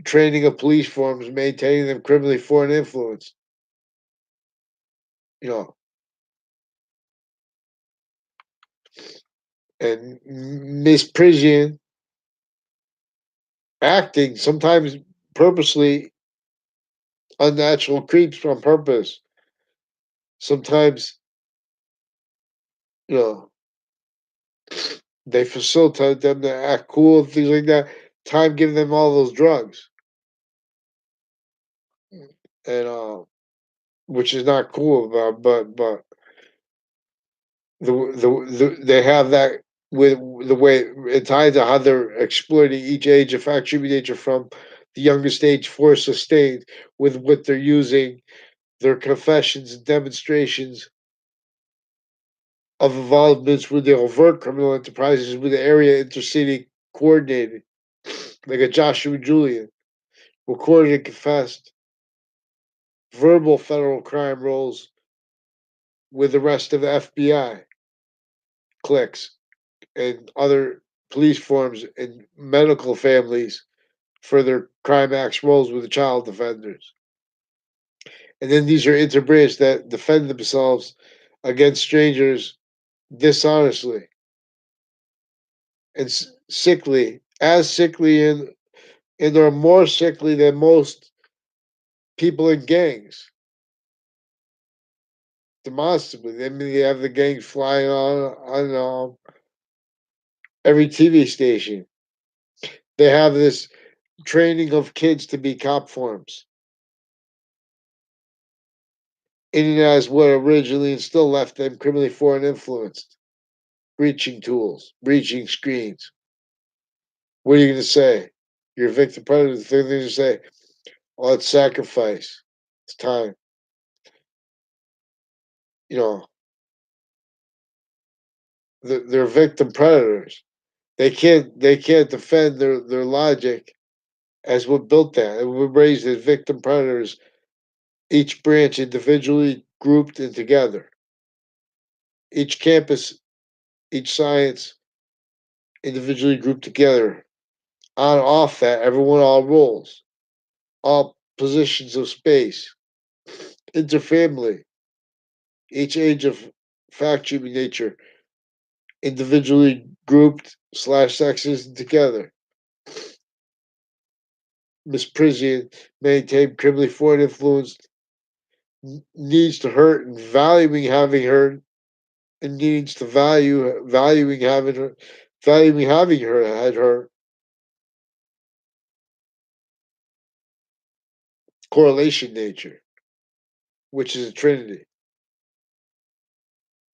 [SPEAKER 2] training of police forms, maintaining them criminally foreign influence. You know, and misprision acting sometimes purposely unnatural creeps on purpose. Sometimes, you know, they facilitate them to act cool and things like that. Time giving them all those drugs, and which is not cool about, but they have that with the way it ties to how they're exploiting each age of factory nature from the youngest age for sustained with what they're using their confessions and demonstrations of involvements with the overt criminal enterprises with the area intercity coordinated, like a Joshua Julian, recorded and confessed verbal federal crime roles with the rest of the FBI cliques and other police forms and medical families for their climax roles with the child defenders. And then these are interbreeds that defend themselves against strangers dishonestly and sickly, as sickly and are more sickly than most people in gangs. Demonstrably, I mean, they have the gangs flying on every TV station. They have this training of kids to be cop forms. In and as what originally and still left them criminally foreign influenced. Breaching tools, breaching screens. What are you going to say? You're a victim predator. The thing they're going to say, oh, it's sacrifice. It's time. You know, they're victim predators. They can't defend their logic as what built that. And we're raised as victim predators, each branch individually grouped and together. Each campus, each science individually grouped together. On off that, everyone all roles, all positions of space, interfamily, each age of fact human nature, individually grouped slash sexes together. Misprision, maintained criminally foreign influenced, needs to hurt and valuing having hurt, and needs to valuing having her had her. Correlation nature, which is a trinity.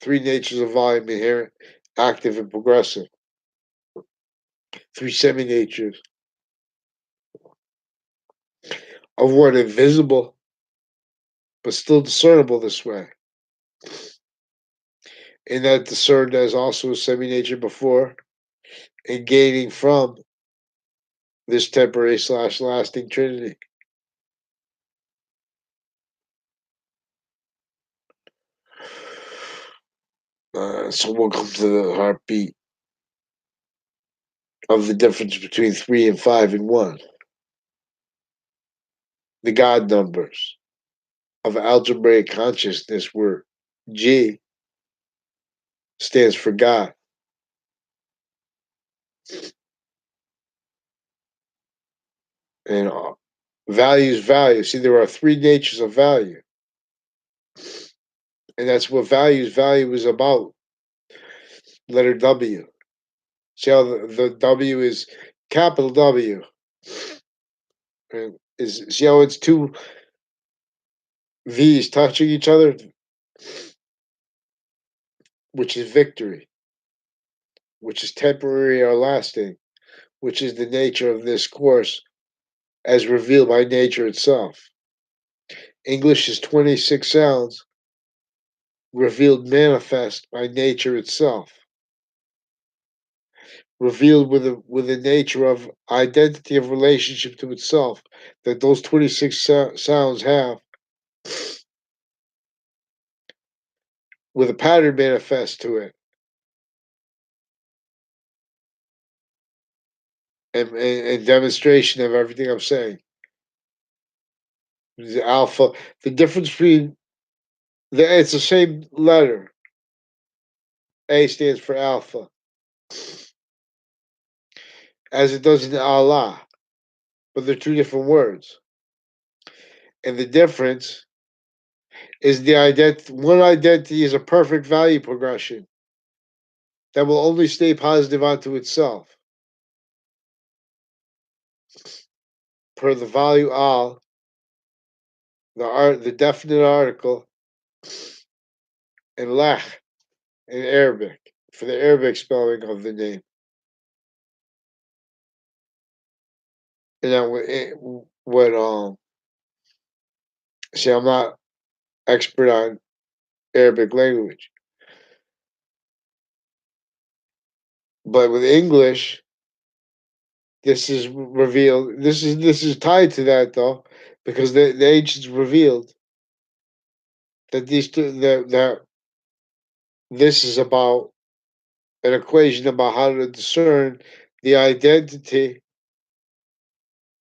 [SPEAKER 2] Three natures of volume: inherent, active, and progressive. Three semi natures of what invisible but still discernible this way. And that discerned as also a semi nature before, and gaining from this temporary slash lasting trinity. So we'll come to the heartbeat of the difference between 3 and 5 and 1. The God numbers of algebraic consciousness, where G stands for God. And value. See, there are three natures of value. And that's what value is about. Letter W. See how the W is capital W. And see how it's two V's touching each other, which is victory, which is temporary or lasting, which is the nature of this course as revealed by nature itself. English is 26 sounds revealed manifest by nature itself. Revealed with the nature of identity of relationship to itself that those 26 sounds have, with a pattern manifest to it, and demonstration of everything I'm saying. The alpha, the difference between it's the same letter. A stands for alpha, as it does in Allah, but they're two different words. And the difference is the identity. One identity is a perfect value progression that will only stay positive onto itself. Per the value al, the definite article, and leh in Arabic, for the Arabic spelling of the name. And then see, I'm not expert on Arabic language, but with English, this is revealed. This is tied to that though, because the ancients revealed that these two that this is about an equation about how to discern the identity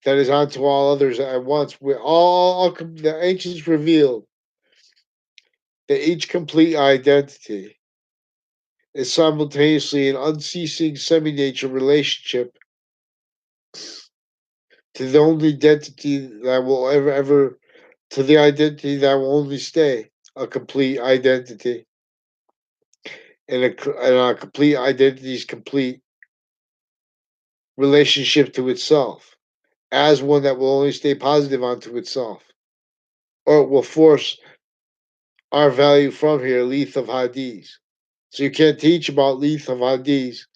[SPEAKER 2] that is onto all others at once. The ancients revealed that each complete identity is simultaneously an unceasing semi-nature relationship to the only identity that will ever to the identity that will only stay a complete identity, and a complete identity's complete relationship to itself as one that will only stay positive onto itself, or it will force our value from here, Leith of Hades. So you can't teach about Leith of Hades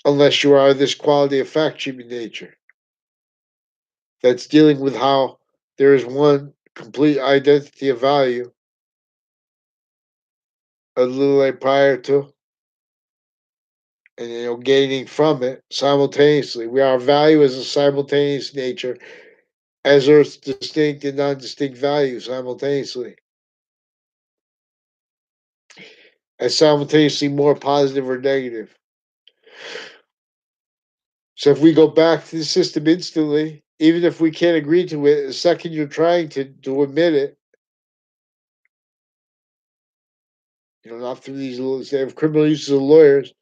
[SPEAKER 2] unless you are this quality of fact treatment nature that's dealing with how there is one complete identity of value a little like prior to, and gaining from it simultaneously. We are value as a simultaneous nature, as Earth's distinct and non-distinct value simultaneously, as simultaneously more positive or negative. So if we go back to the system instantly, even if we can't agree to it, the second you're trying to admit it, not through these they have criminal uses of lawyers,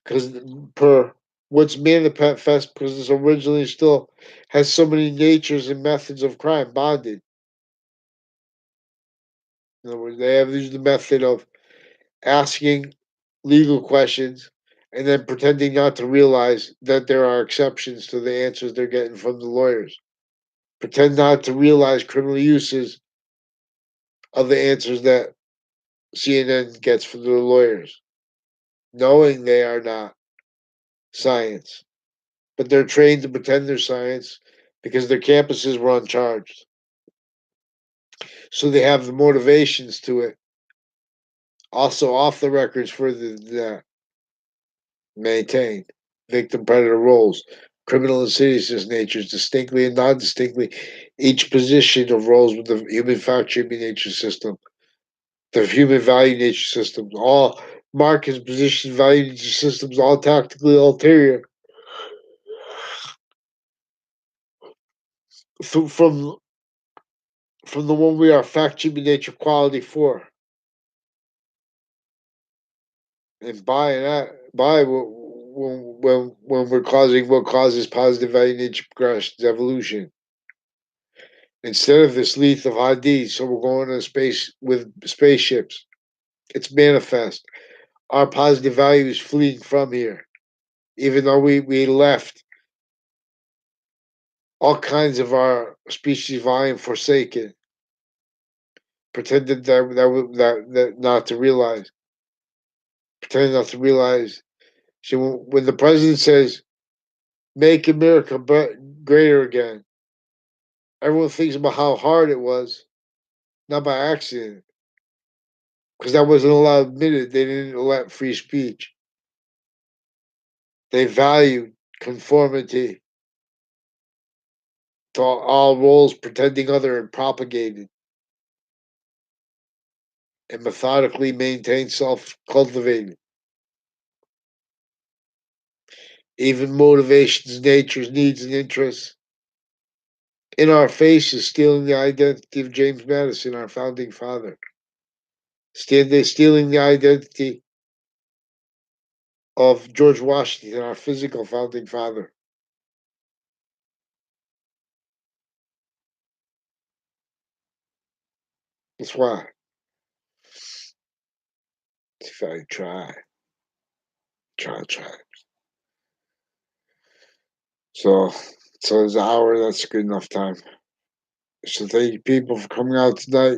[SPEAKER 2] because per what's manifest, because it's originally still has so many natures and methods of crime bonded. In other words, they have used the method of asking legal questions and then pretending not to realize that there are exceptions to the answers they're getting from the lawyers. Pretend not to realize criminal uses of the answers that CNN gets from their lawyers, knowing they are not science. But they're trained to pretend they're science because their campuses were uncharged. So they have the motivations to it. Also, off the records further than that, maintained victim predator roles, criminal insidiousness natures, distinctly and non distinctly, each position of roles with the human fact treatment nature system, the human value nature systems, all markers, position, value nature systems, all tactically ulterior. From the one we are fact treatment nature quality for. And by when we're causing what causes positive value nature progressions, evolution. Instead of this Leith of Hades, so we're going to space with spaceships. It's manifest. Our positive value is fleeing from here. Even though we left all kinds of our species volume forsaken, pretended that not to realize, pretended not to realize. So when the president says, "Make America greater again," everyone thinks about how hard it was, not by accident, because that wasn't allowed admitted. They didn't let free speech. They valued conformity to all roles, pretending other and propagated, and methodically maintained self-cultivated. Even motivations, natures, needs, and interests in our faces, stealing the identity of James Madison, our founding father. Stealing the identity of George Washington, our physical founding father. That's why. If I try. So, it's an hour. That's a good enough time. So thank you, people, for coming out tonight.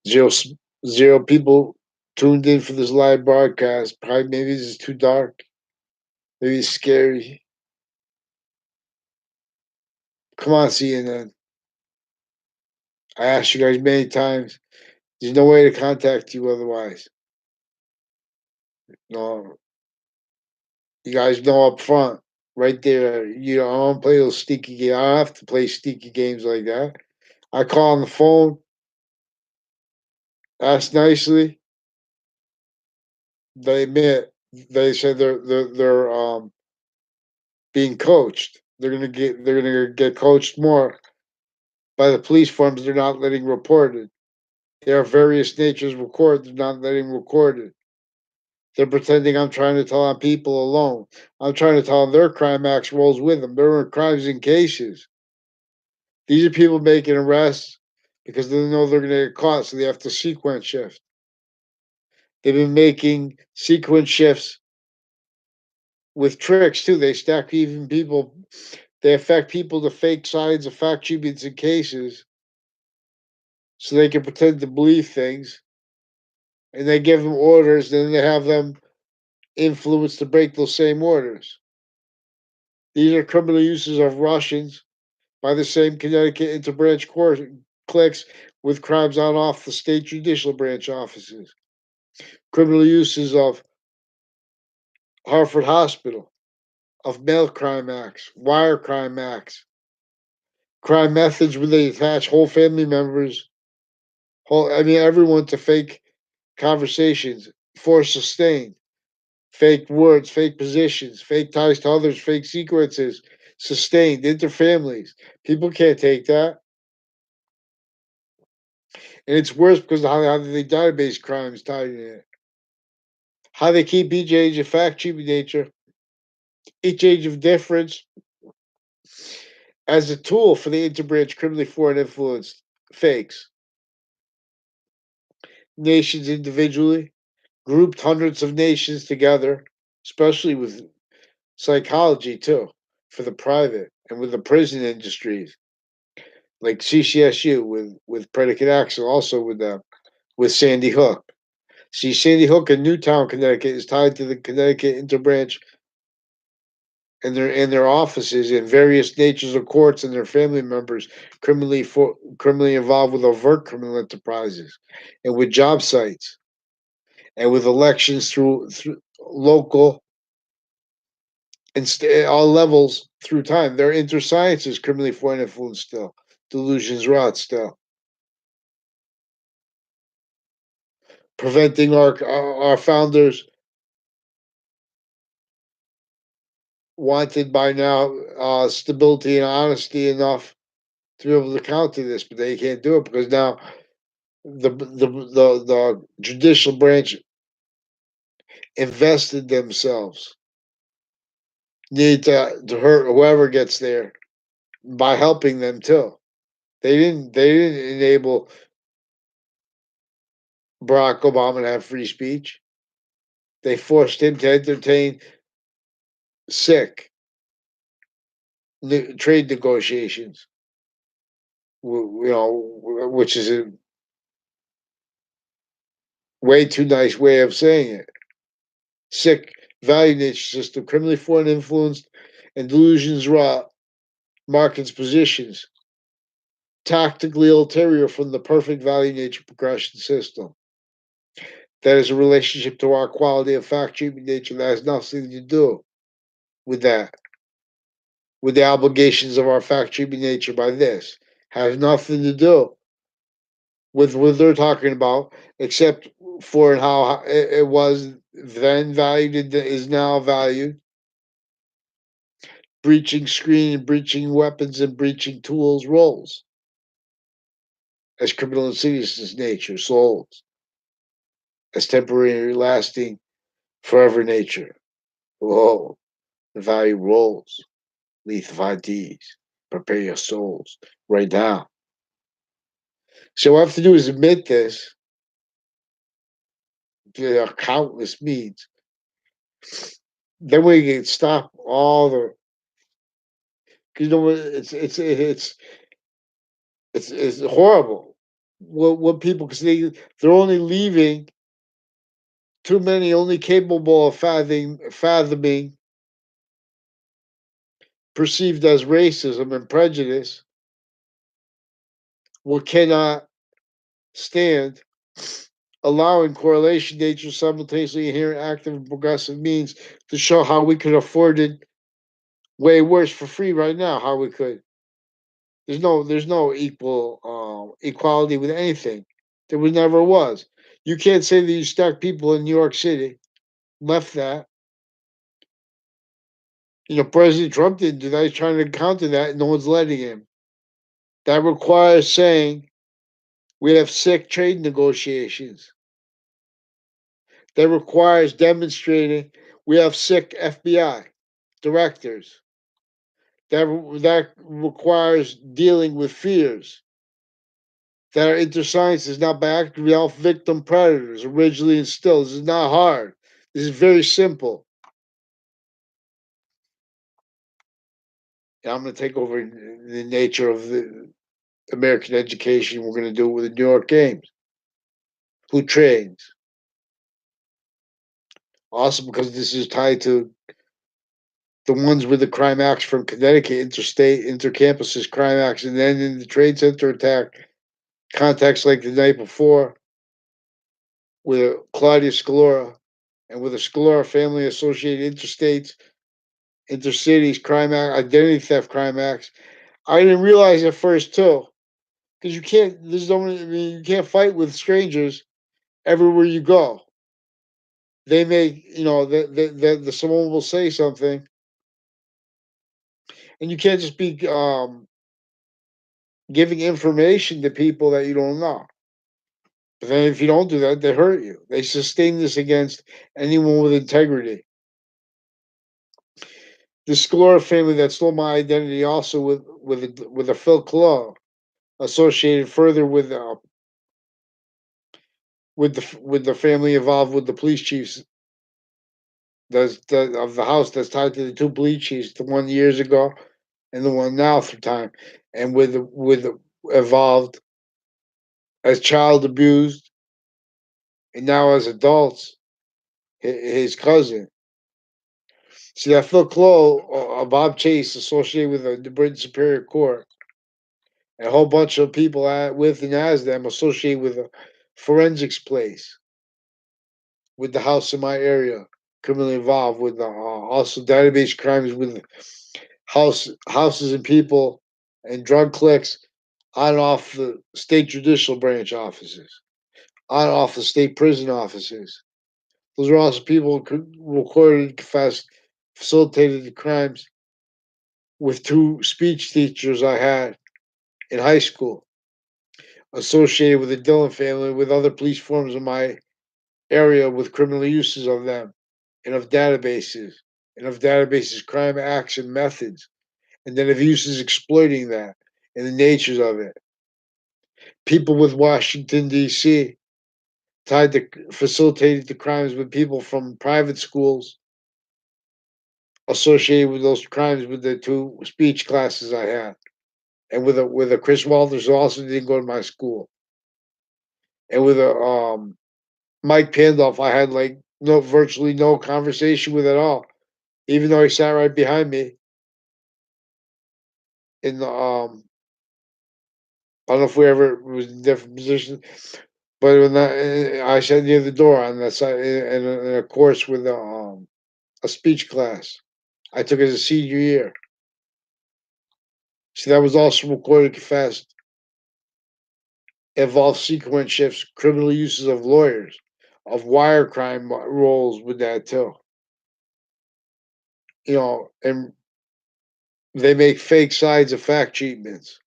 [SPEAKER 2] Zero, zero people tuned in for this live broadcast. Probably maybe this is too dark. Maybe it's scary. Come on, CNN. I asked you guys many times. There's no way to contact you otherwise. No, you guys know up front, right there. I don't play those sneaky games. I don't have to play sneaky games like that. I call on the phone, ask nicely. They admit. They said they're being coached. They're gonna get coached more by the police forms. They're not letting reported. There are various natures recorded. They're not letting recorded. They're pretending I'm trying to tell on people alone. I'm trying to tell on their crime acts rolls with them. There are crimes and cases. These are people making arrests because they know they're going to get caught, so they have to sequence shift. They've been making sequence shifts with tricks too. They stack even people. They affect people to fake sides of fact treatments and cases, so they can pretend to believe things, and they give them orders. Then they have them influenced to break those same orders. These are criminal uses of Russians by the same Connecticut interbranch court clicks with crimes on off the state judicial branch offices. Criminal uses of Hartford Hospital, of mail crime acts, wire crime acts, crime methods where they attach whole family members, everyone to fake conversations, force sustained, fake words, fake positions, fake ties to others, fake sequences, sustained, interfamilies. People can't take that. And it's worse because of how the database crimes tied in it. How they keep each age of fact treatment nature, each age of difference as a tool for the interbranch criminally foreign influenced fakes. Nations individually, grouped hundreds of nations together, especially with psychology too, for the private and with the prison industries, like CCSU with Predicate Axel, also with them, with Sandy Hook. See, Sandy Hook in Newtown, Connecticut, is tied to the Connecticut interbranch and their offices in various natures of courts and their family members criminally involved with overt criminal enterprises and with job sites and with elections through local and all levels through time. Their interscience is criminally foreign influence still. Delusions Wrought still. Preventing our founders wanted by now stability and honesty enough to be able to counter this, but they can't do it because now the judicial branch invested themselves need to hurt whoever gets there by helping them too. They didn't enable Barack Obama to have free speech. They forced him to entertain sick trade negotiations. Which is a way too nice way of saying it. Sick value nature system, criminally foreign influenced, and delusions wrought markets positions tactically ulterior from the perfect value nature progression system. That is a relationship to our quality of fact treatment nature that has nothing to do with that, with the obligations of our fact treatment nature by this. Has nothing to do with what they're talking about, except for how it was then valued and is now valued. Breaching screen, breaching weapons, and breaching tools roles as criminal insidiousness nature, souls, as temporary, lasting, forever nature. Whoa, the value rolls, lethal IDs, prepare your souls right now. So what I have to do is admit this. There are countless means. Then we can stop all the. Because it's horrible. What people because they're only leaving too many only capable of fathoming perceived as racism and prejudice what cannot stand allowing correlation nature simultaneously inherent active and progressive means to show how we could afford it way worse for free right now how we could there's no equality with anything there was never was you can't say that you stuck people in New York City left that President Trump didn't do that. He's trying to counter that, and no one's letting him. That requires saying we have sick trade negotiations. That requires demonstrating we have sick FBI directors. That requires dealing with fears that our interscience is not by actively off victim predators originally instilled. This is not hard. This is very simple. And I'm going to take over the nature of the American education. We're going to do it with the New York Games. Who trains? Also, because this is tied to the ones with the crime acts from Connecticut, interstate, intercampuses crime acts, and then in the trade center attack context like the night before with Claudia Scalora and with the Scalora family associated interstates, intercities crime act, identity theft crime acts. I didn't realize at first too, because you can't. There's no. I mean, you can't fight with strangers everywhere you go. They may, the someone will say something, and you can't just be giving information to people that you don't know. But then if you don't do that, they hurt you. They sustain this against anyone with integrity. The Scalora family that stole my identity also with a Phil Clough associated further with the family involved with the police chiefs of the house that's tied to the two police chiefs, the one years ago and the one now through time, and with involved as child abused and now as adults, his cousin. See that Phil Clough, Bob Chase associated with the Britain Superior Court, and a whole bunch of people with and as them associated with a forensics place, with the house in my area, criminally involved with also database crimes with houses and people and drug clicks on and off the state judicial branch offices, on and off the state prison offices. Those are also people who recorded, confessed, facilitated the crimes with two speech teachers I had in high school associated with the Dillon family, with other police forms in my area with criminal uses of them and of databases, crime acts and methods, and then of uses exploiting that and the natures of it. People with Washington, D.C., tied to facilitated the crimes with people from private schools associated with those crimes with the two speech classes I had. And with a Chris Walters who also didn't go to my school. And with a Mike Pandolf I had like virtually no conversation with at all. Even though he sat right behind me in the I don't know if we ever was in different positions, but when I sat near the door on that side in a course with a speech class. I took it as a senior year. See, that was also recorded confessed. Involved sequence shifts, criminal uses of lawyers, of wire crime roles with that too. And they make fake sides of fact treatments,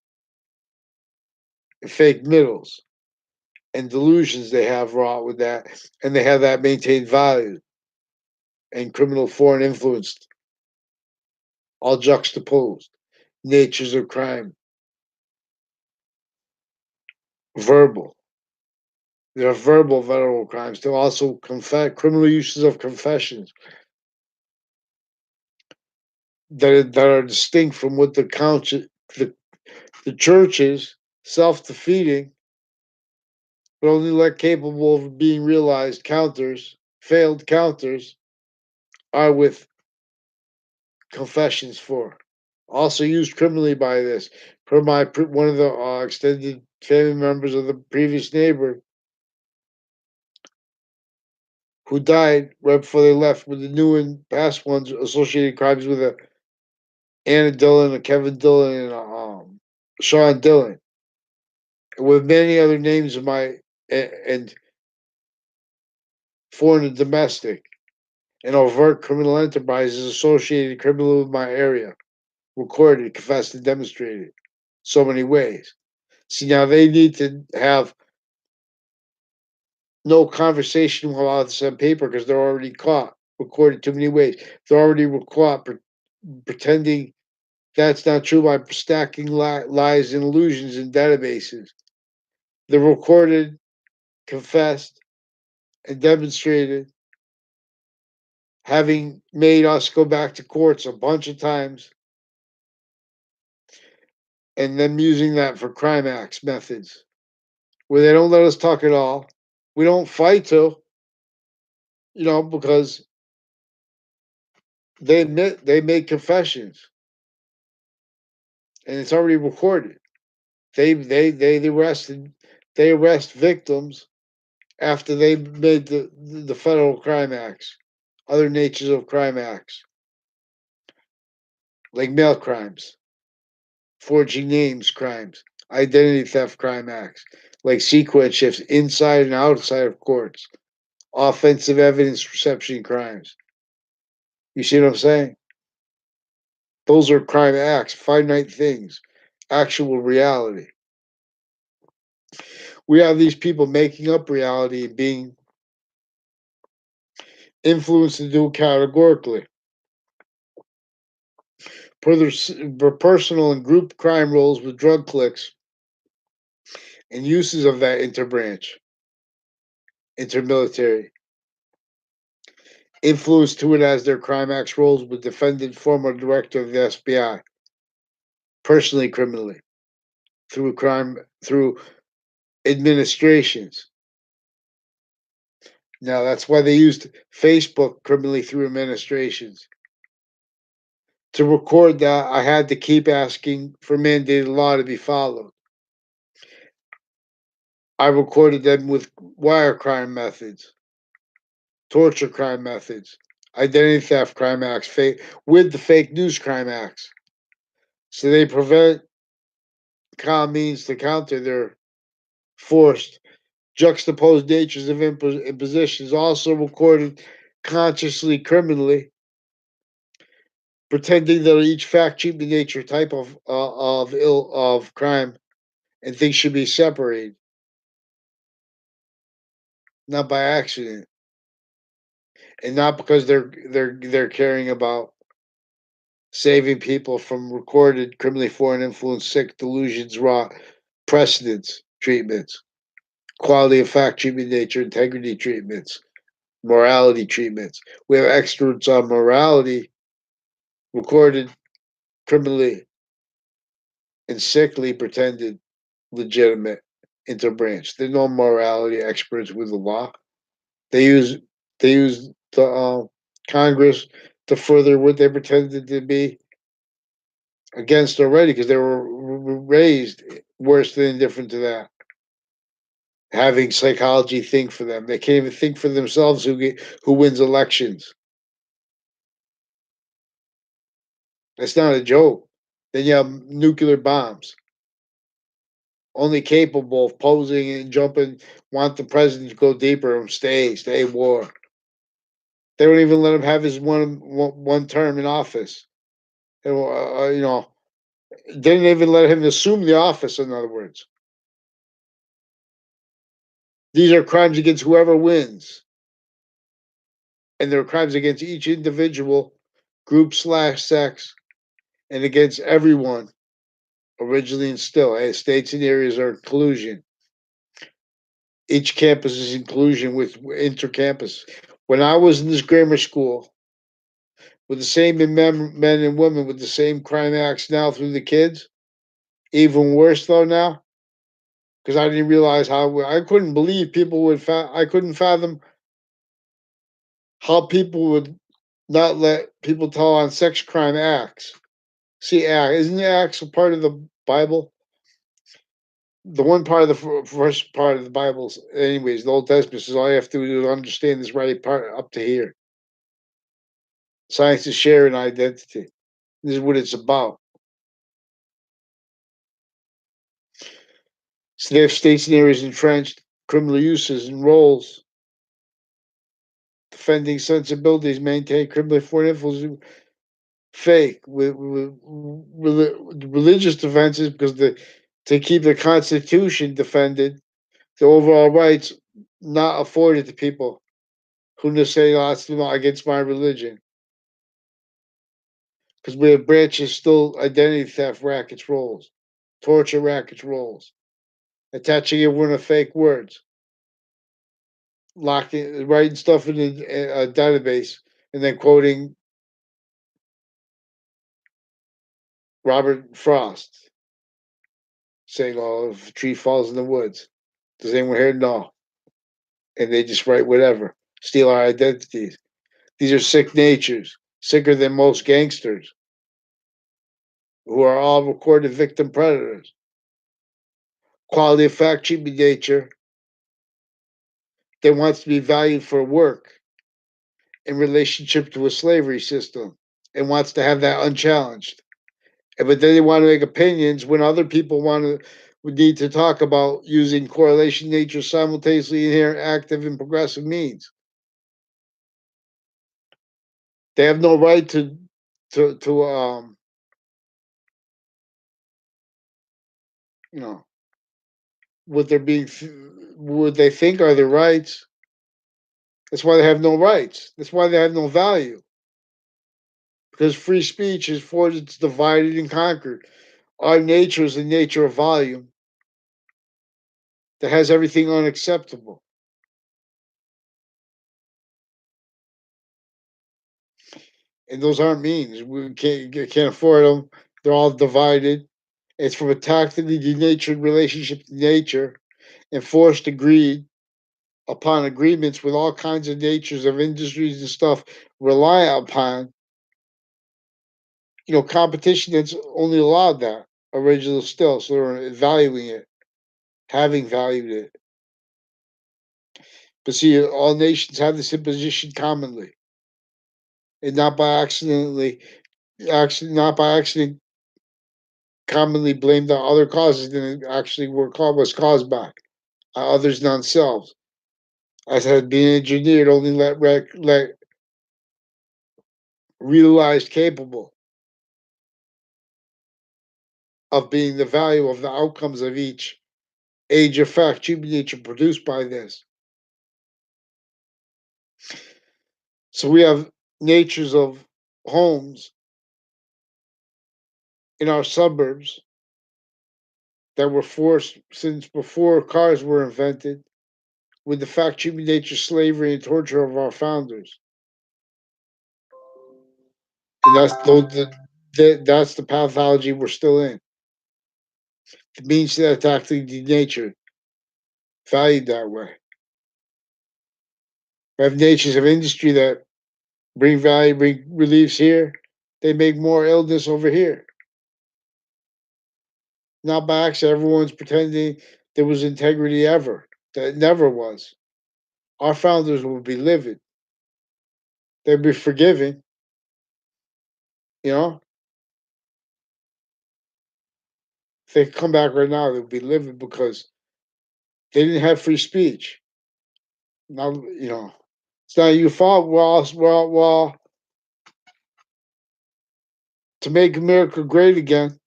[SPEAKER 2] and fake middles, and delusions they have wrought with that, and they have that maintained value and criminal foreign influence, all juxtaposed. Natures of crime, verbal. There are verbal federal crimes. There are also criminal uses of confessions that are distinct from what the churches self-defeating, but only let capable of being realized counters, failed counters, are with confessions for. Also used criminally by this. Per one of the extended family members of the previous neighbor who died right before they left with the new and past ones associated crimes with Anna Dillon, Kevin Dillon, and Sean Dillon, with many other names of my and foreign and domestic. An overt criminal enterprise is associated criminally with my area, recorded, confessed, and demonstrated. So many ways. See, now they need to have no conversation while it's on paper because they're already caught, recorded too many ways. They're already caught pretending that's not true by stacking lies and illusions in databases. They're recorded, confessed, and demonstrated, having made us go back to courts a bunch of times, and them using that for crime acts methods, where they don't let us talk at all. We don't fight to, because they admit they made confessions, and it's already recorded. They arrest victims after they made the federal crime acts, other natures of crime acts, like mail crimes, forging names crimes, identity theft crime acts, like sequence shifts inside and outside of courts, offensive evidence reception crimes. You see what I'm saying? Those are crime acts, finite things, actual reality. We have these people making up reality and being influenced to do it categorically. Per their personal and group crime roles with drug clicks and uses of that interbranch, intermilitary, influence to it as their crime acts roles with defendant former director of the FBI, personally criminally, through administrations. Now that's why they used Facebook criminally through administrations. To record that, I had to keep asking for mandated law to be followed. I recorded them with wire crime methods, torture crime methods, identity theft crime acts, with the fake news crime acts. So they prevent means to counter their forced, juxtaposed natures of impositions, also recorded consciously criminally, pretending that each fact, treatment, nature, type of crime, and things should be separated, not by accident, and not because they're caring about saving people from recorded criminally foreign influence, sick, delusions, raw precedents, treatments, quality of fact treatment, nature, integrity treatments, morality treatments. We have experts on morality recorded criminally and sickly pretended legitimate interbranch. There's no morality experts with the law. They use the Congress to further what they pretended to be against already because they were raised worse than indifferent to that. Having psychology think for them, they can't even think for themselves who wins elections. That's not a joke. Then you have nuclear bombs, only capable of posing and jumping. Want the president to go deeper and stay war. They don't even let him have his one term in office. Didn't even let him assume the office. In other words, these are crimes against whoever wins, and they're crimes against each individual, group slash sex, and against everyone. Originally and still, states and areas are inclusion. Each campus is inclusion with intercampus. When I was in this grammar school, with the same men and women with the same crime acts now through the kids, even worse though now, because I didn't realize how I couldn't believe people would. I couldn't fathom how people would not let people tell on sex crime acts. See, isn't the acts a part of the Bible? The one part of the first part of the Bible, anyways, the Old Testament says all you have to do is understand this right part up to here. Science is sharing identity. This is what it's about. So they have states and areas entrenched, criminal uses and roles defending sensibilities, maintain criminally foreign influence, fake with religious defenses because to keep the Constitution defended, the overall rights not afforded to people who say, "Oh, that's not against my religion," because we have branches still identity theft rackets rolls, torture rackets rolls, attaching everyone to fake words, locking, writing stuff in a database, and then quoting Robert Frost saying, "Oh, if a tree falls in the woods, does anyone here know?" And they just write whatever, steal our identities. These are sick natures, sicker than most gangsters, who are all recorded victim predators. Quality of fact cheaping nature that wants to be valued for work in relationship to a slavery system and wants to have that unchallenged. But then they want to make opinions when other people want to would need to talk about using correlation nature simultaneously inherent active and progressive means. They have no right to you know what they're being what they think are their rights. That's why they have no rights. That's why they have no value. Because free speech is forged, it's divided and conquered. Our nature is the nature of volume that has everything unacceptable. And those aren't means. We can't afford them. They're all divided. It's from a tactically denatured relationship to nature and forced agreed upon agreements with all kinds of natures of industries and stuff rely upon, competition that's only allowed that original still. So they're valuing it, having valued it. But see, all nations have this imposition commonly, and not by accident, commonly blamed on other causes than it actually was caused by others, non-selves. As had been engineered, only let realized capable of being the value of the outcomes of each age effect, human nature produced by this. So we have natures of homes in our suburbs that were forced since before cars were invented with the fact human nature, slavery, and torture of our founders. And that's the pathology we're still in. It means that it's actually denatured, valued that way. We have natures of industry that bring value, bring reliefs here. They make more illness over here. Not by accident, everyone's pretending there was integrity ever. That never was. Our founders would be livid. They'd be forgiving, you know. If they could come back right now, they'd be livid because they didn't have free speech. Now, it's not your fault. Well, to make America great again,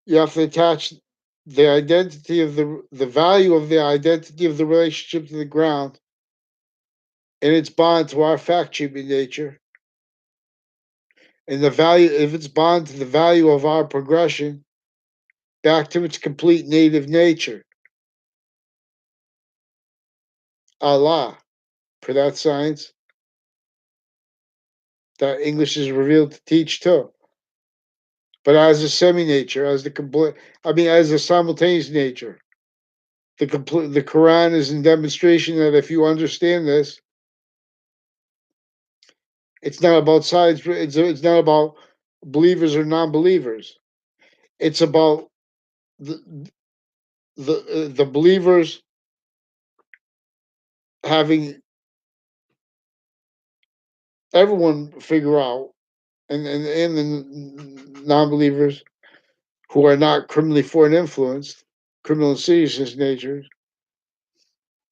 [SPEAKER 2] you have to attach the identity of the value of the identity of the relationship to the ground and its bond to our fact treatment nature, and the value if it's bond to the value of our progression back to its complete native nature. Allah, for that science that English is revealed to teach too. But as a semi nature, as the complete, as a simultaneous nature. The Quran is in demonstration that if you understand this, it's not about sides. It's not about believers or non-believers. It's about the the believers having everyone figure out, and the non-believers who are not criminally foreign influenced, criminal insidious natures,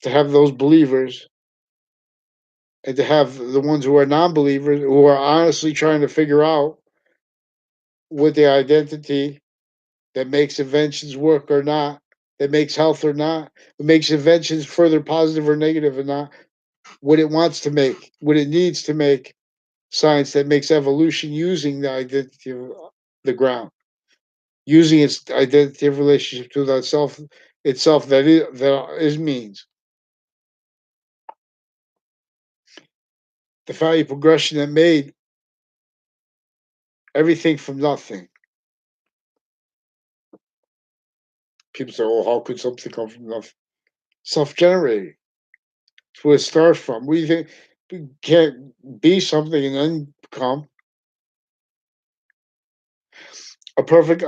[SPEAKER 2] to have those believers and to have the ones who are non-believers who are honestly trying to figure out what the identity that makes inventions work or not, that makes health or not, that makes inventions further positive or negative or not, what it wants to make, what it needs to make science that makes evolution using the identity of the ground, using its identity of relationship to that self itself that is means. The value progression that made everything from nothing. People say, "Oh, how could something come from nothing?" Self-generating. It's where it starts from. We think we can't be something and then become a perfect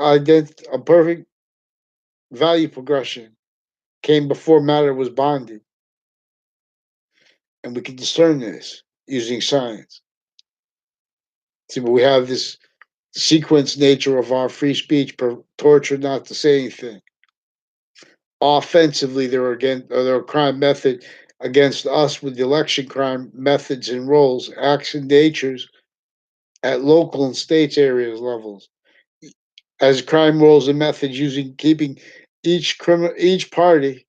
[SPEAKER 2] value progression came before matter was bonded, and we can discern this using science. See, but we have this sequence nature of our free speech, torture not to say anything. Offensively, there are crime method against us with the election crime methods and roles, acts and natures at local and states areas levels as crime roles and methods using keeping each party,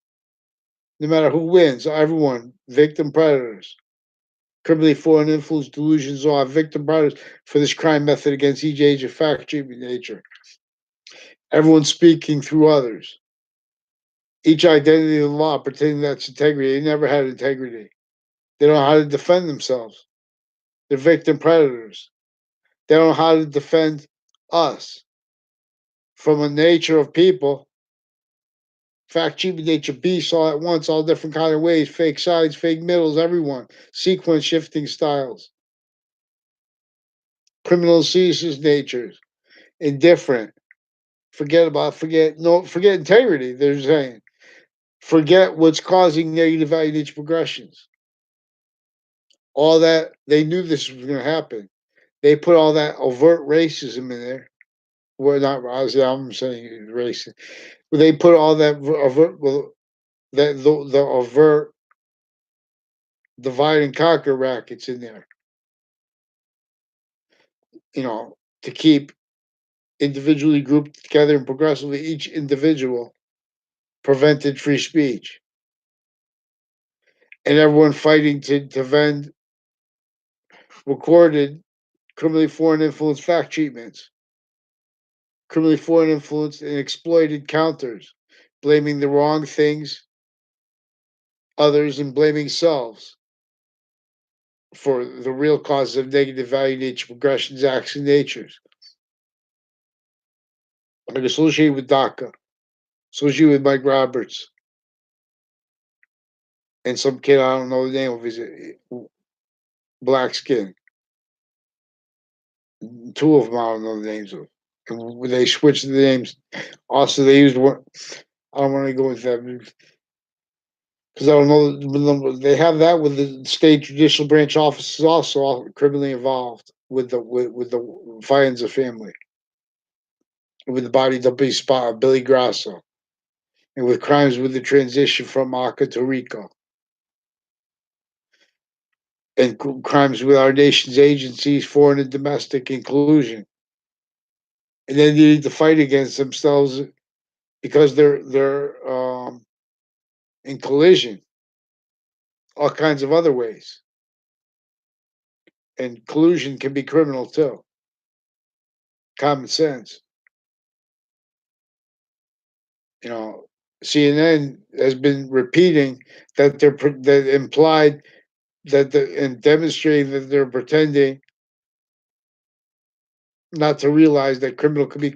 [SPEAKER 2] no matter who wins, everyone victim predators. Criminally foreign influence delusions are victim predators for this crime method against each age of fact treatment nature. Everyone speaking through others. Each identity of the law pretending that's integrity. They never had integrity. They don't know how to defend themselves. They're victim predators. They don't know how to defend us from a nature of people. Fact, cheap nature beasts all at once, all different kind of ways, fake sides, fake middles, everyone. Sequence shifting styles. Criminal ceases natures. Indifferent. Forget integrity, they're saying. Forget what's causing negative value nature progressions. All that they knew this was gonna happen. They put all that overt racism in there. Well, not obviously I'm saying racist. But they put all that overt the overt divide and conquer rackets in there, to keep individually grouped together and progressively each individual prevented free speech. And everyone fighting to defend recorded criminally foreign influence fact treatments, criminally foreign influence and exploited counters, blaming the wrong things, others, and blaming selves for the real causes of negative value nature progressions, acts, and natures. Like associated with DACA, associated with Mike Roberts, and some kid I don't know the name of his black skin. Two of them I don't know the names of. And when they switched the names, also they used one. I don't want to go into that because I don't know. They have that with the state judicial branch officers also all criminally involved with the Fianza family, with the body double spot of Billy Grasso, and with crimes with the transition from ACA to RICO, and crimes with our nation's agencies, foreign and domestic inclusion. And then you need to fight against themselves because they're in collision, all kinds of other ways. And collusion can be criminal too. Common sense. You know, CNN has been repeating that implied and demonstrating that they're pretending not to realize that criminal could be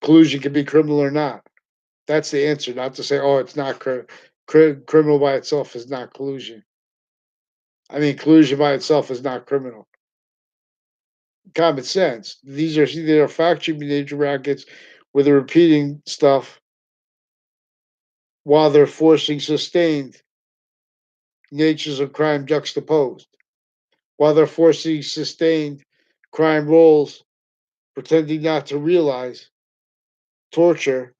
[SPEAKER 2] collusion can be criminal or not. That's the answer. Not to say, oh, it's not criminal by itself is not collusion. I mean, collusion by itself is not criminal. Common sense. These are factory nature rackets where they're repeating stuff while they're forcing sustained natures of crime juxtaposed. While they're forcing sustained crime roles, pretending not to realize torture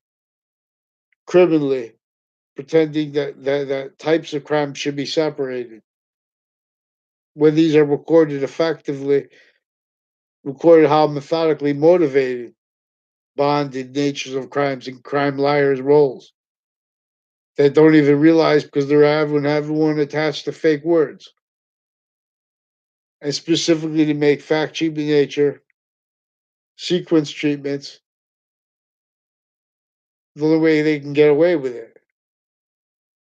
[SPEAKER 2] criminally, pretending that types of crime should be separated. when these are recorded effectively, recorded how methodically motivated, bonded natures of crimes and crime liars' roles that don't even realize because they're having everyone attached to fake words. And specifically to make fact treatment nature, sequence treatments, the only way they can get away with it.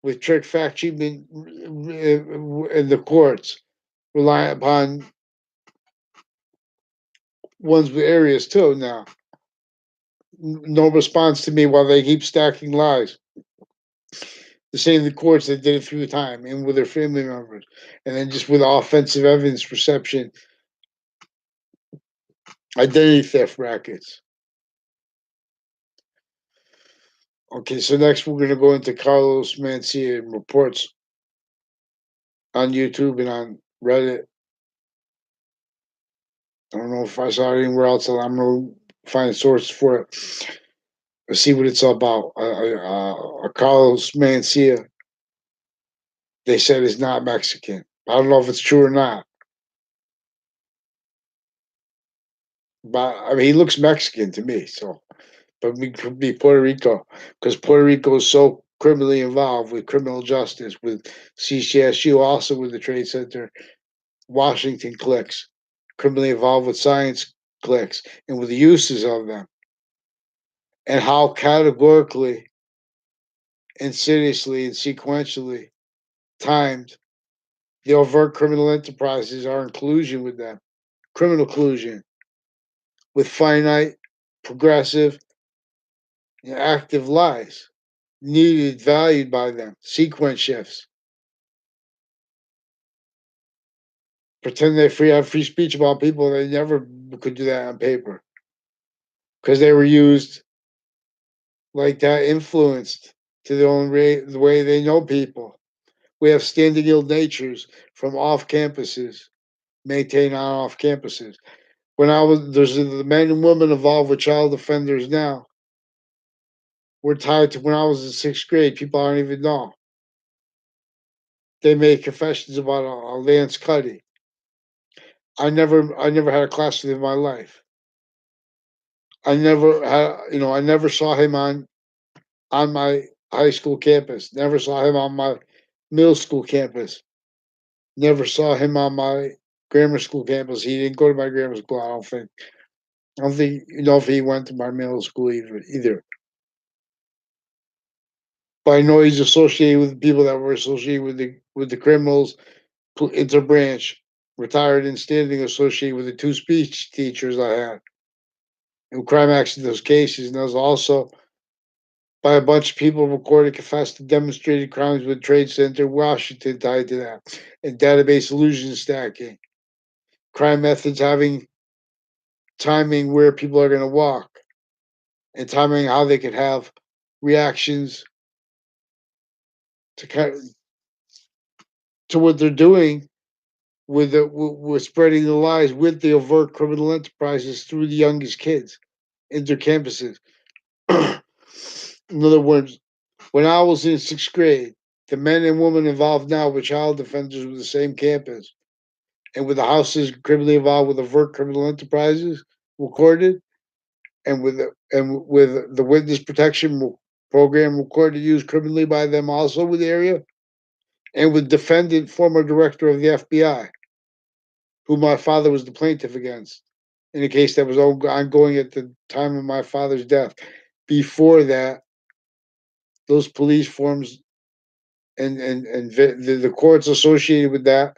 [SPEAKER 2] With trick fact treatment in the courts, rely upon ones with areas too now. No response to me while they keep stacking lies. The same the courts that did it through time and with their family members. And then just with offensive evidence perception, identity theft rackets. Okay, so next we're going to go into Carlos Mencia reports on YouTube and on Reddit. I don't know if I saw it anywhere else. I'm going to find sources for it. Let's see what it's all about. Carlos Mencia, they said, is not Mexican. I don't know if it's true or not. But I mean, he looks Mexican to me. So, but we could be Puerto Rico because Puerto Rico is so criminally involved with criminal justice, with CCSU, also with the Trade Center, Washington clicks, criminally involved with science clicks, and with the uses of them, and how categorically, insidiously, and sequentially timed the overt criminal enterprises are in collusion with them, criminal collusion with finite, progressive, and active lies, needed, valued by them, sequence shifts. Pretend they have free speech about people, they never could do that on paper because they were used like that, influenced to their own the way they know people. We have standing ill natures from off campuses, maintained on off campuses. When I was there's the men and women involved with child offenders now. We're tied to when I was in sixth grade. People I don't even know. They made confessions about a Lance Cuddy. I never had a class with him in my life. I never saw him on my high school campus. Never saw him on my middle school campus. Never saw him on my grammar school campus. He didn't go to my grammar school. I don't think. I don't think if he went to my middle school either. But I know he's associated with people that were associated with the criminals, interbranch, retired and standing associated with the two speech teachers I had who crime acted those cases, and there was also by a bunch of people recorded, confessed, to demonstrated crimes with Trade Center Washington tied to that, and database illusion stacking, crime methods having timing where people are going to walk, and timing how they could have reactions to to what they're doing with spreading the lies with the overt criminal enterprises through the youngest kids in their campuses. In other words, when I was in sixth grade, the men and women involved now with child offenders with the same campus and with the houses criminally involved with overt criminal enterprises recorded, and with the witness protection program recorded used criminally by them also with the area, and with defendant former director of the FBI, who my father was the plaintiff against in a case that was ongoing at the time of my father's death. Before that, those police forms and the courts associated with that,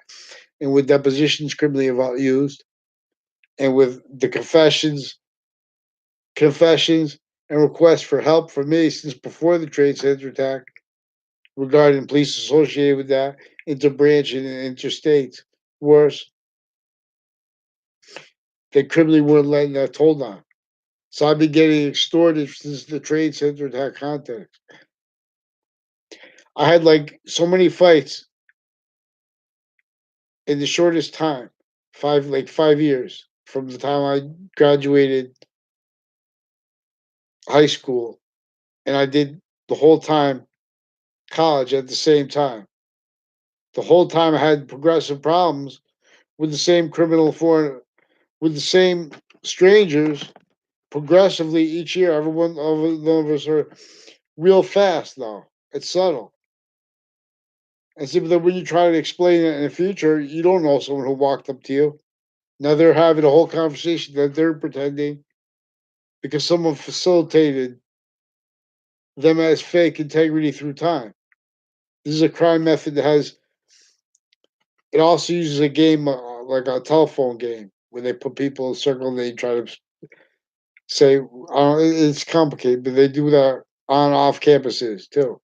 [SPEAKER 2] and with depositions criminally used, and with the confessions and requests for help from me since before the Trade Center attack regarding police associated with that, interbranch and interstate. Worse, they criminally weren't letting that told on. So I've been getting extorted since the Trade Center attack context. I had like so many fights in the shortest time, 5 years from the time I graduated high school, and I did the whole time college at the same time. The whole time I had progressive problems with the same criminal foreign with the same strangers progressively each year. Everyone of us are real fast now. It's subtle. And see, that when you try to explain it in the future, you don't know someone who walked up to you. Now they're having a whole conversation that they're pretending because someone facilitated them as fake integrity through time. This is a crime method that has. It also uses a game like a telephone game where they put people in a circle and they try to say it's complicated, but they do that on off campuses too.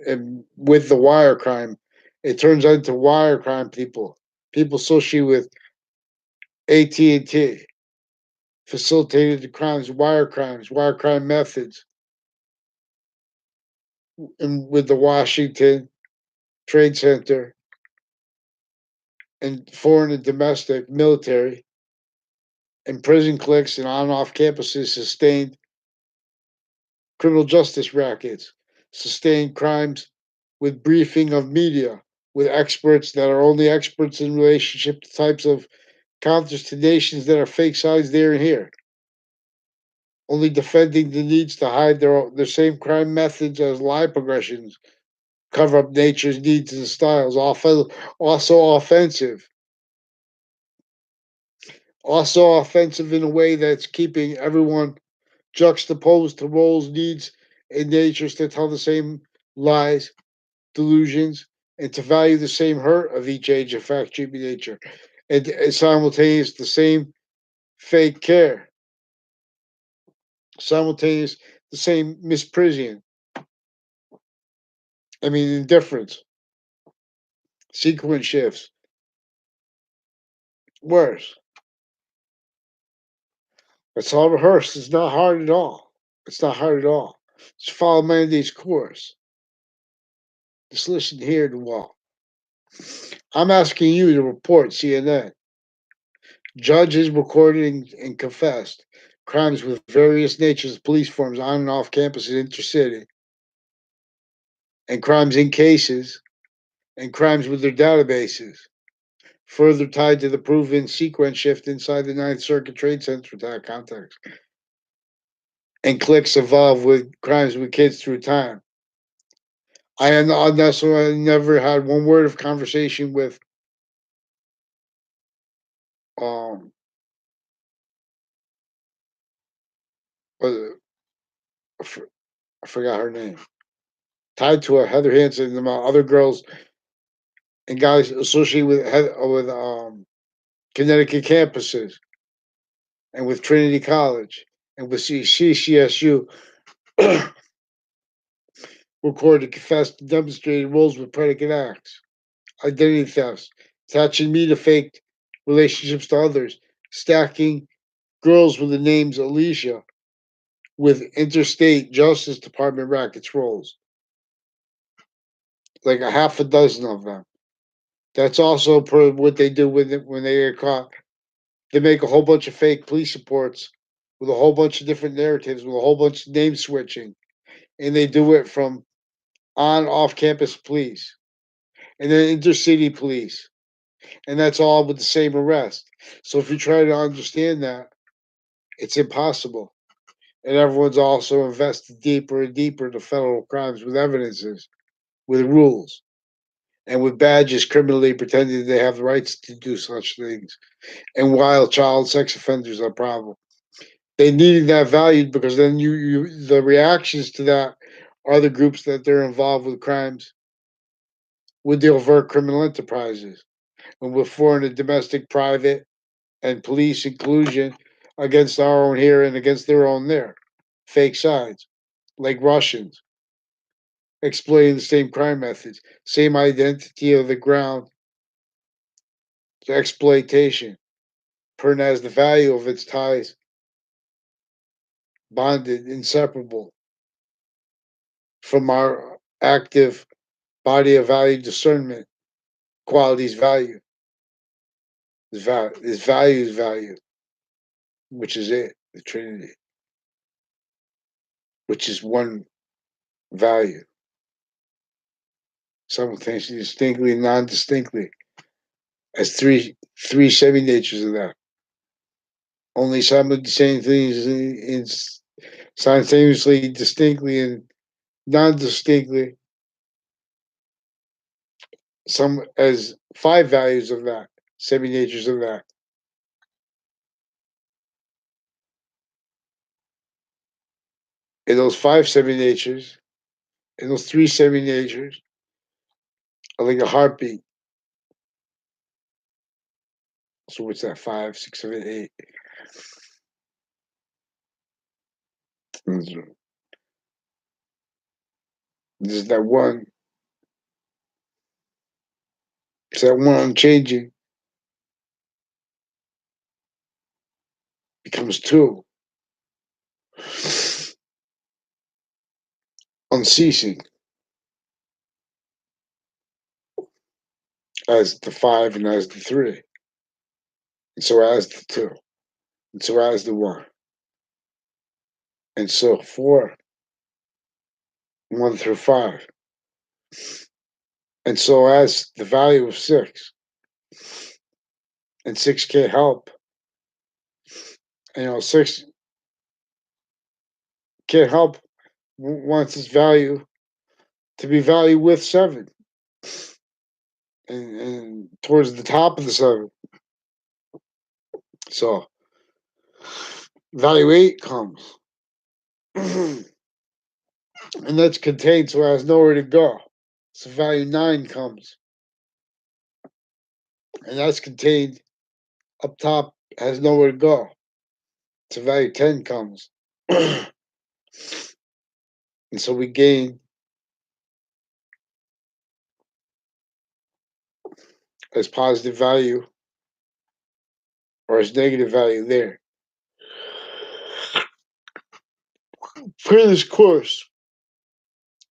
[SPEAKER 2] And with the wire crime, it turns out to wire crime people associated with AT&T facilitated the crimes, wire crime methods, and with the Washington Trade Center and foreign and domestic military and prison cliques and on off campuses sustained criminal justice rackets, sustained crimes with briefing of media, with experts that are only experts in relationship to types of counters to nations that are fake sides there and here, only defending the needs to hide their same crime methods as lie progressions, cover up nature's needs and styles, also offensive. Also offensive in a way that's keeping everyone juxtaposed to roles, needs, and natures to tell the same lies, delusions, and to value the same hurt of each age of fact, treatment, nature, and simultaneous the same fake care, simultaneous the same misprision. I mean, indifference, sequence shifts, worse. It's all rehearsed. It's not hard at all. It's not hard at all. Just follow Mandy's course. Just listen here to all. I'm asking you to report CNN. Judges recorded and confessed crimes with various natures of police forms on and off campus and intercity, and crimes in cases, and crimes with their databases, further tied to the proven sequence shift inside the Ninth Circuit Trade Center attack context. And cliques evolve with crimes with kids through time. I never had one word of conversation with um uh, I forgot her name. Tied to a Heather Hansen and my other girls and guys associated with Connecticut campuses and with Trinity College and with CCSU recorded, confessed, and demonstrated roles with predicate acts, identity thefts, attaching me to fake relationships to others, stacking girls with the names Alicia with interstate justice department rackets roles, like a half a dozen of them. That's also what they do when they get caught. They make a whole bunch of fake police reports with a whole bunch of different narratives, with a whole bunch of name switching, and they do it from on off campus police and then intercity police, and that's all with the same arrest. So if you try to understand that, it's impossible. And everyone's also invested deeper and deeper into federal crimes with evidences, with rules, and with badges criminally pretending they have the rights to do such things. And while child sex offenders are a problem, they needed that valued because then the reactions to that are the groups that they're involved with crimes with the overt criminal enterprises and with foreign and domestic private and police inclusion against our own here and against their own there. Fake sides, like Russians, exploiting the same crime methods, same identity of the ground to exploitation, per as the value of its ties, bonded, inseparable from our active body of value discernment, qualities value, is value, which is it, the Trinity, which is one value, simultaneously, distinctly, non distinctly. as three semi-natures of that. Only simultaneously, simultaneously, distinctly, and non-distinctly, some as five values of that, semi-natures of that. And those five semi-natures, and those three semi-natures are like a heartbeat. So what's that? 5, 6, 7, 8. There's that one. It's that one unchanging becomes two. Unceasing as the 5 and as the 3. And so as the 2. And so as the 1. And so 4, 1 through 5. And so as the value of 6. And 6 can't help. 6 can't help wants its value to be valued with 7. And towards the top of the 7. So value 8 comes. And that's contained so it has nowhere to go. So value 9 comes. And that's contained up top, has nowhere to go. So value 10 comes. And so we gain as positive value or as negative value there. For this course,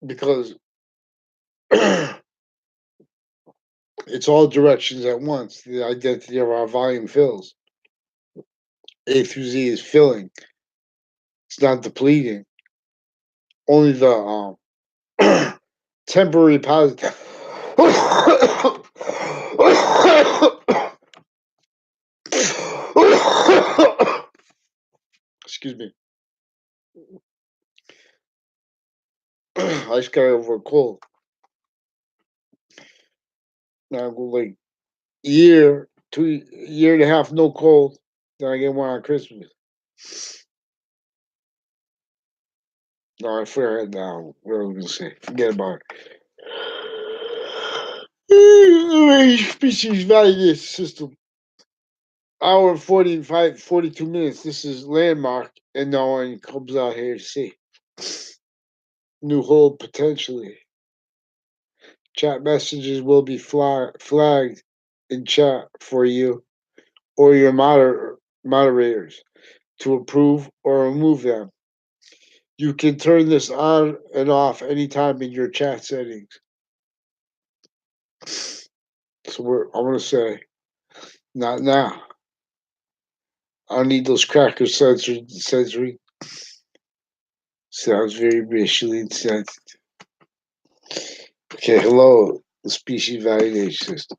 [SPEAKER 2] because it's all directions at once. The identity of our volume fills. A through Z is filling. It's not depleting. Only the temporary positive. Excuse me. I just got over a cold. Now I go like year, 2 year and a half, no cold. Then I get one on Christmas. No, I forgot now. What I was gonna say. Forget about it. Species validation system. Hour and 45, 42 minutes. This is landmark, and no one comes out here to see. New hold potentially. Chat messages will be flagged in chat for you or your moderators to approve or remove them. You can turn this on and off anytime in your chat settings. So I'm gonna say, not now. I don't need those cracker sensory. Sounds very racially insensitive. Okay, hello, the species validation system.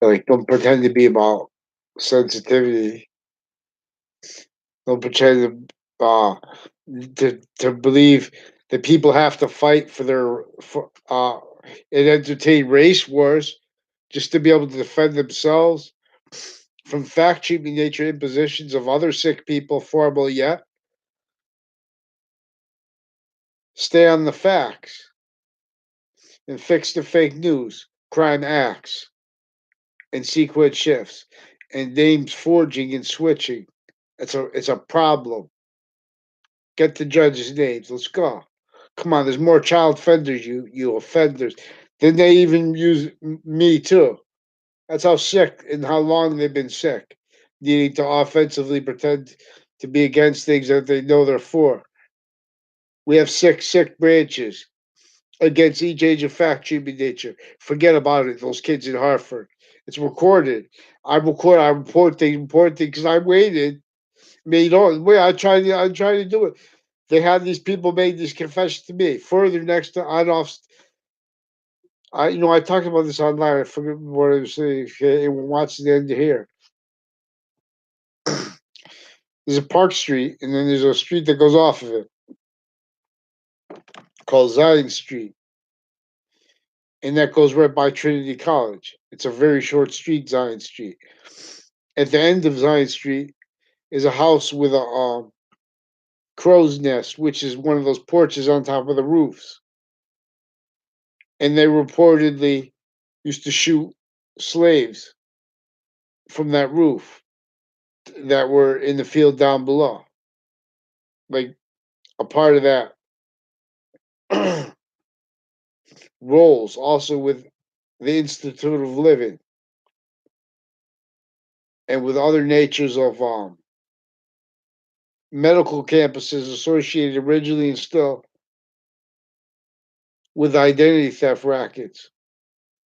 [SPEAKER 2] Like, don't pretend to be about sensitivity. Don't pretend to believe that people have to fight and entertain race wars just to be able to defend themselves from fact cheating nature impositions of other sick people formal yet. Stay on the facts and fix the fake news, crime acts, and sequence shifts, and names forging and switching. It's a problem. Get the judges' names. Let's go. Come on, there's more child offenders, you offenders. Then they even use me too. That's how sick and how long they've been sick, needing to offensively pretend to be against things that they know they're for. We have sick branches against each age of fact treatment nature. Forget about it. Those kids in Hartford. It's recorded. I report things because I waited. I mean, wait. I try to do it. They had these people make these confessions to me. Further, next to on off, I talked about this online. I forget what I was saying. Okay, anyone wants the end to hear. There's a Park Street, and then there's a street that goes off of it called Zion Street, and that goes right by Trinity College. It's a very short street, Zion Street. At the end of Zion Street is a house with a crow's nest, which is one of those porches on top of the roofs. And they reportedly used to shoot slaves from that roof that were in the field down below. Like a part of that rolls also with the Institute of Living and with other natures of medical campuses associated originally and still with identity theft rackets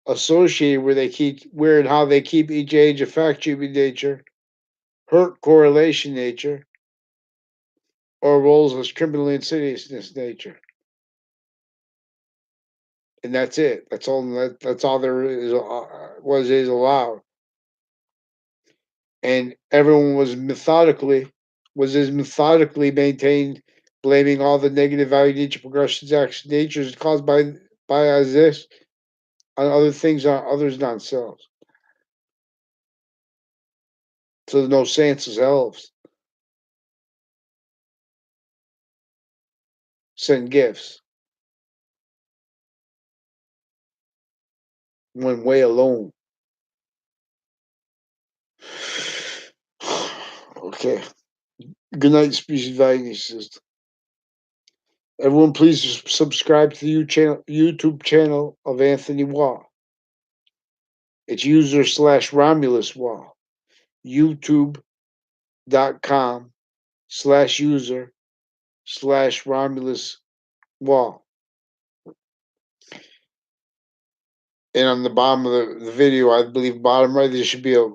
[SPEAKER 2] associated where and how they keep each age of fact treatment nature, hurt correlation nature, or roles as criminal insidiousness nature. And that's it. That's all. That's all there is. Is allowed. And everyone was as methodically maintained, blaming all the negative value nature progressions, action natures caused by as this on other things on others not selves. So there's no sense as elves. Send gifts. When way alone. Okay. Good night, species value system. Everyone, please subscribe to the YouTube channel of Anthony Wall. It's user/Romulus Wall. YouTube.com/user/Romulus Wall. And on the bottom of the video, I believe bottom right, there should be a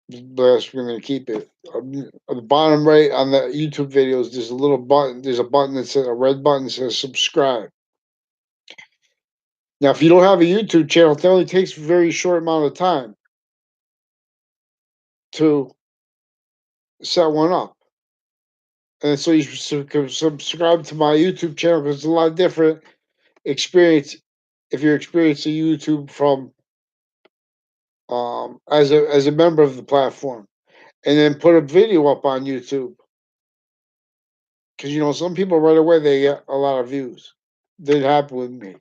[SPEAKER 2] blast. We're going to keep it. On the bottom right on the YouTube videos, there's a little button. There's a button that says a red button that says subscribe. Now, if you don't have a YouTube channel, it only takes a very short amount of time to set one up. And so you can subscribe to my YouTube channel because it's a lot different experience if you're experiencing YouTube from as a member of the platform, and then put a video up on YouTube because some people right away they get a lot of views. Didn't happen with me,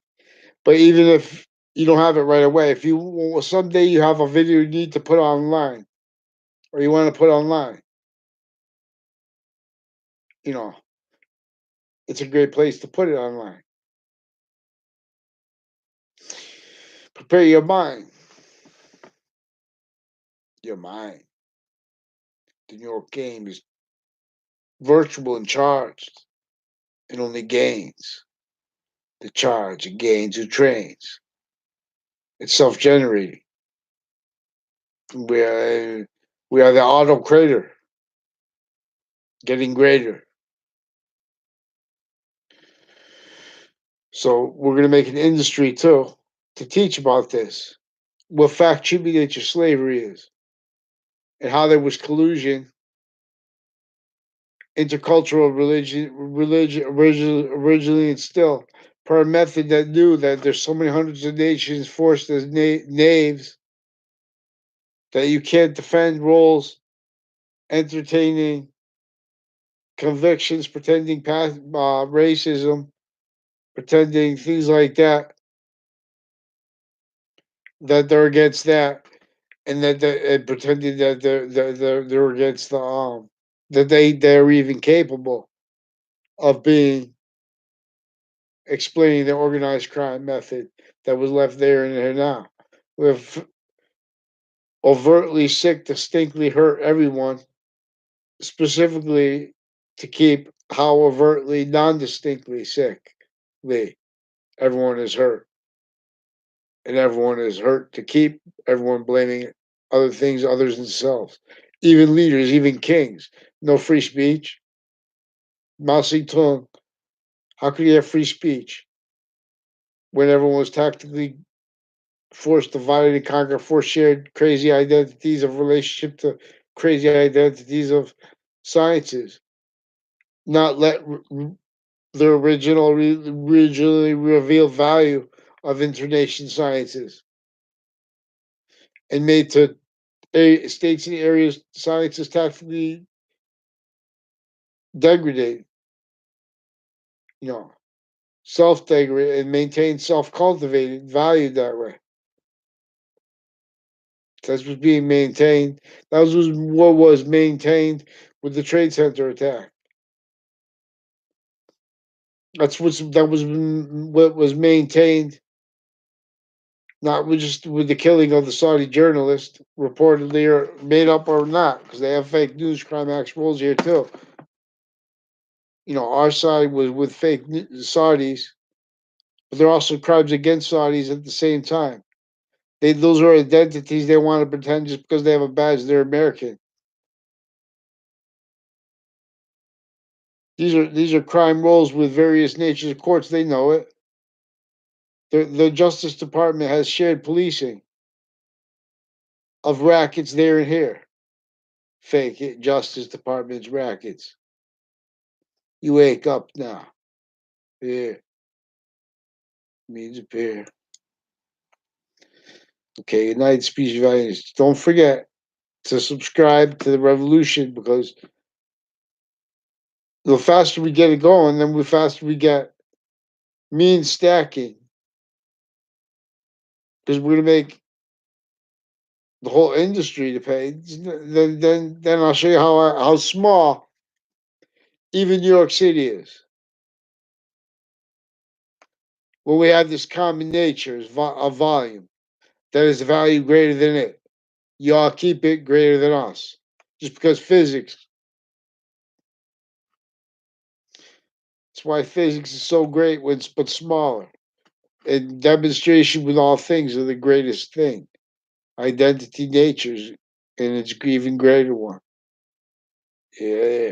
[SPEAKER 2] but even if you don't have it right away, if you someday you have a video you need to put online or you want to put online, it's a great place to put it online. Prepare your mind. Your mind. The New York game is virtual and charged. It only gains the charge and gains who trains. It's self-generating. We are the auto creator, getting greater. So we're going to make an industry too to teach about this, what fact treatment nature slavery is, and how there was collusion, intercultural religion originally and still, per a method that knew that there's so many hundreds of nations forced as knaves that you can't defend roles, entertaining convictions, pretending past racism, pretending things like that, that they're against that, and and pretending that they're against the that they're even capable of being explaining the organized crime method that was left there and there now. With overtly sick, distinctly hurt everyone, specifically to keep how overtly non-distinctly sickly everyone is hurt. And everyone is hurt to keep everyone blaming other things others themselves. Even leaders, even kings. No free speech. Mao Zedong, how could he have free speech when everyone was tactically forced, divided, and conquer, forced shared crazy identities of relationship to crazy identities of sciences, not let the originally revealed value of internation sciences, and made to states and areas sciences tactically degraded, you know, self degraded and maintained self cultivated, valued that way. That's what's being maintained. That was what was maintained with the Trade Center attack. That was what was maintained, not with just with the killing of the Saudi journalist, reportedly or made up or not, because they have fake news crime act rules here too. You know, our side was with fake Saudis, but they're also crimes against Saudis at the same time. Those are identities they want to pretend just because they have a badge they're American. These are crime roles with various natures of courts. They know it. The Justice Department has shared policing of rackets there and here. Fake it, Justice Department's rackets. You wake up now. Here means appear. Okay, United Species Values. Don't forget to subscribe to the revolution, because the faster we get it going, then the faster we get means stacking. Because we're gonna make the whole industry to pay. Then I'll show you how small even New York City is. When we have this common nature of volume, that is value greater than it. Y'all keep it greater than us, just because physics. That's why physics is so great when it's but smaller. And demonstration with all things are the greatest thing. Identity natures, and it's even greater one. Yeah.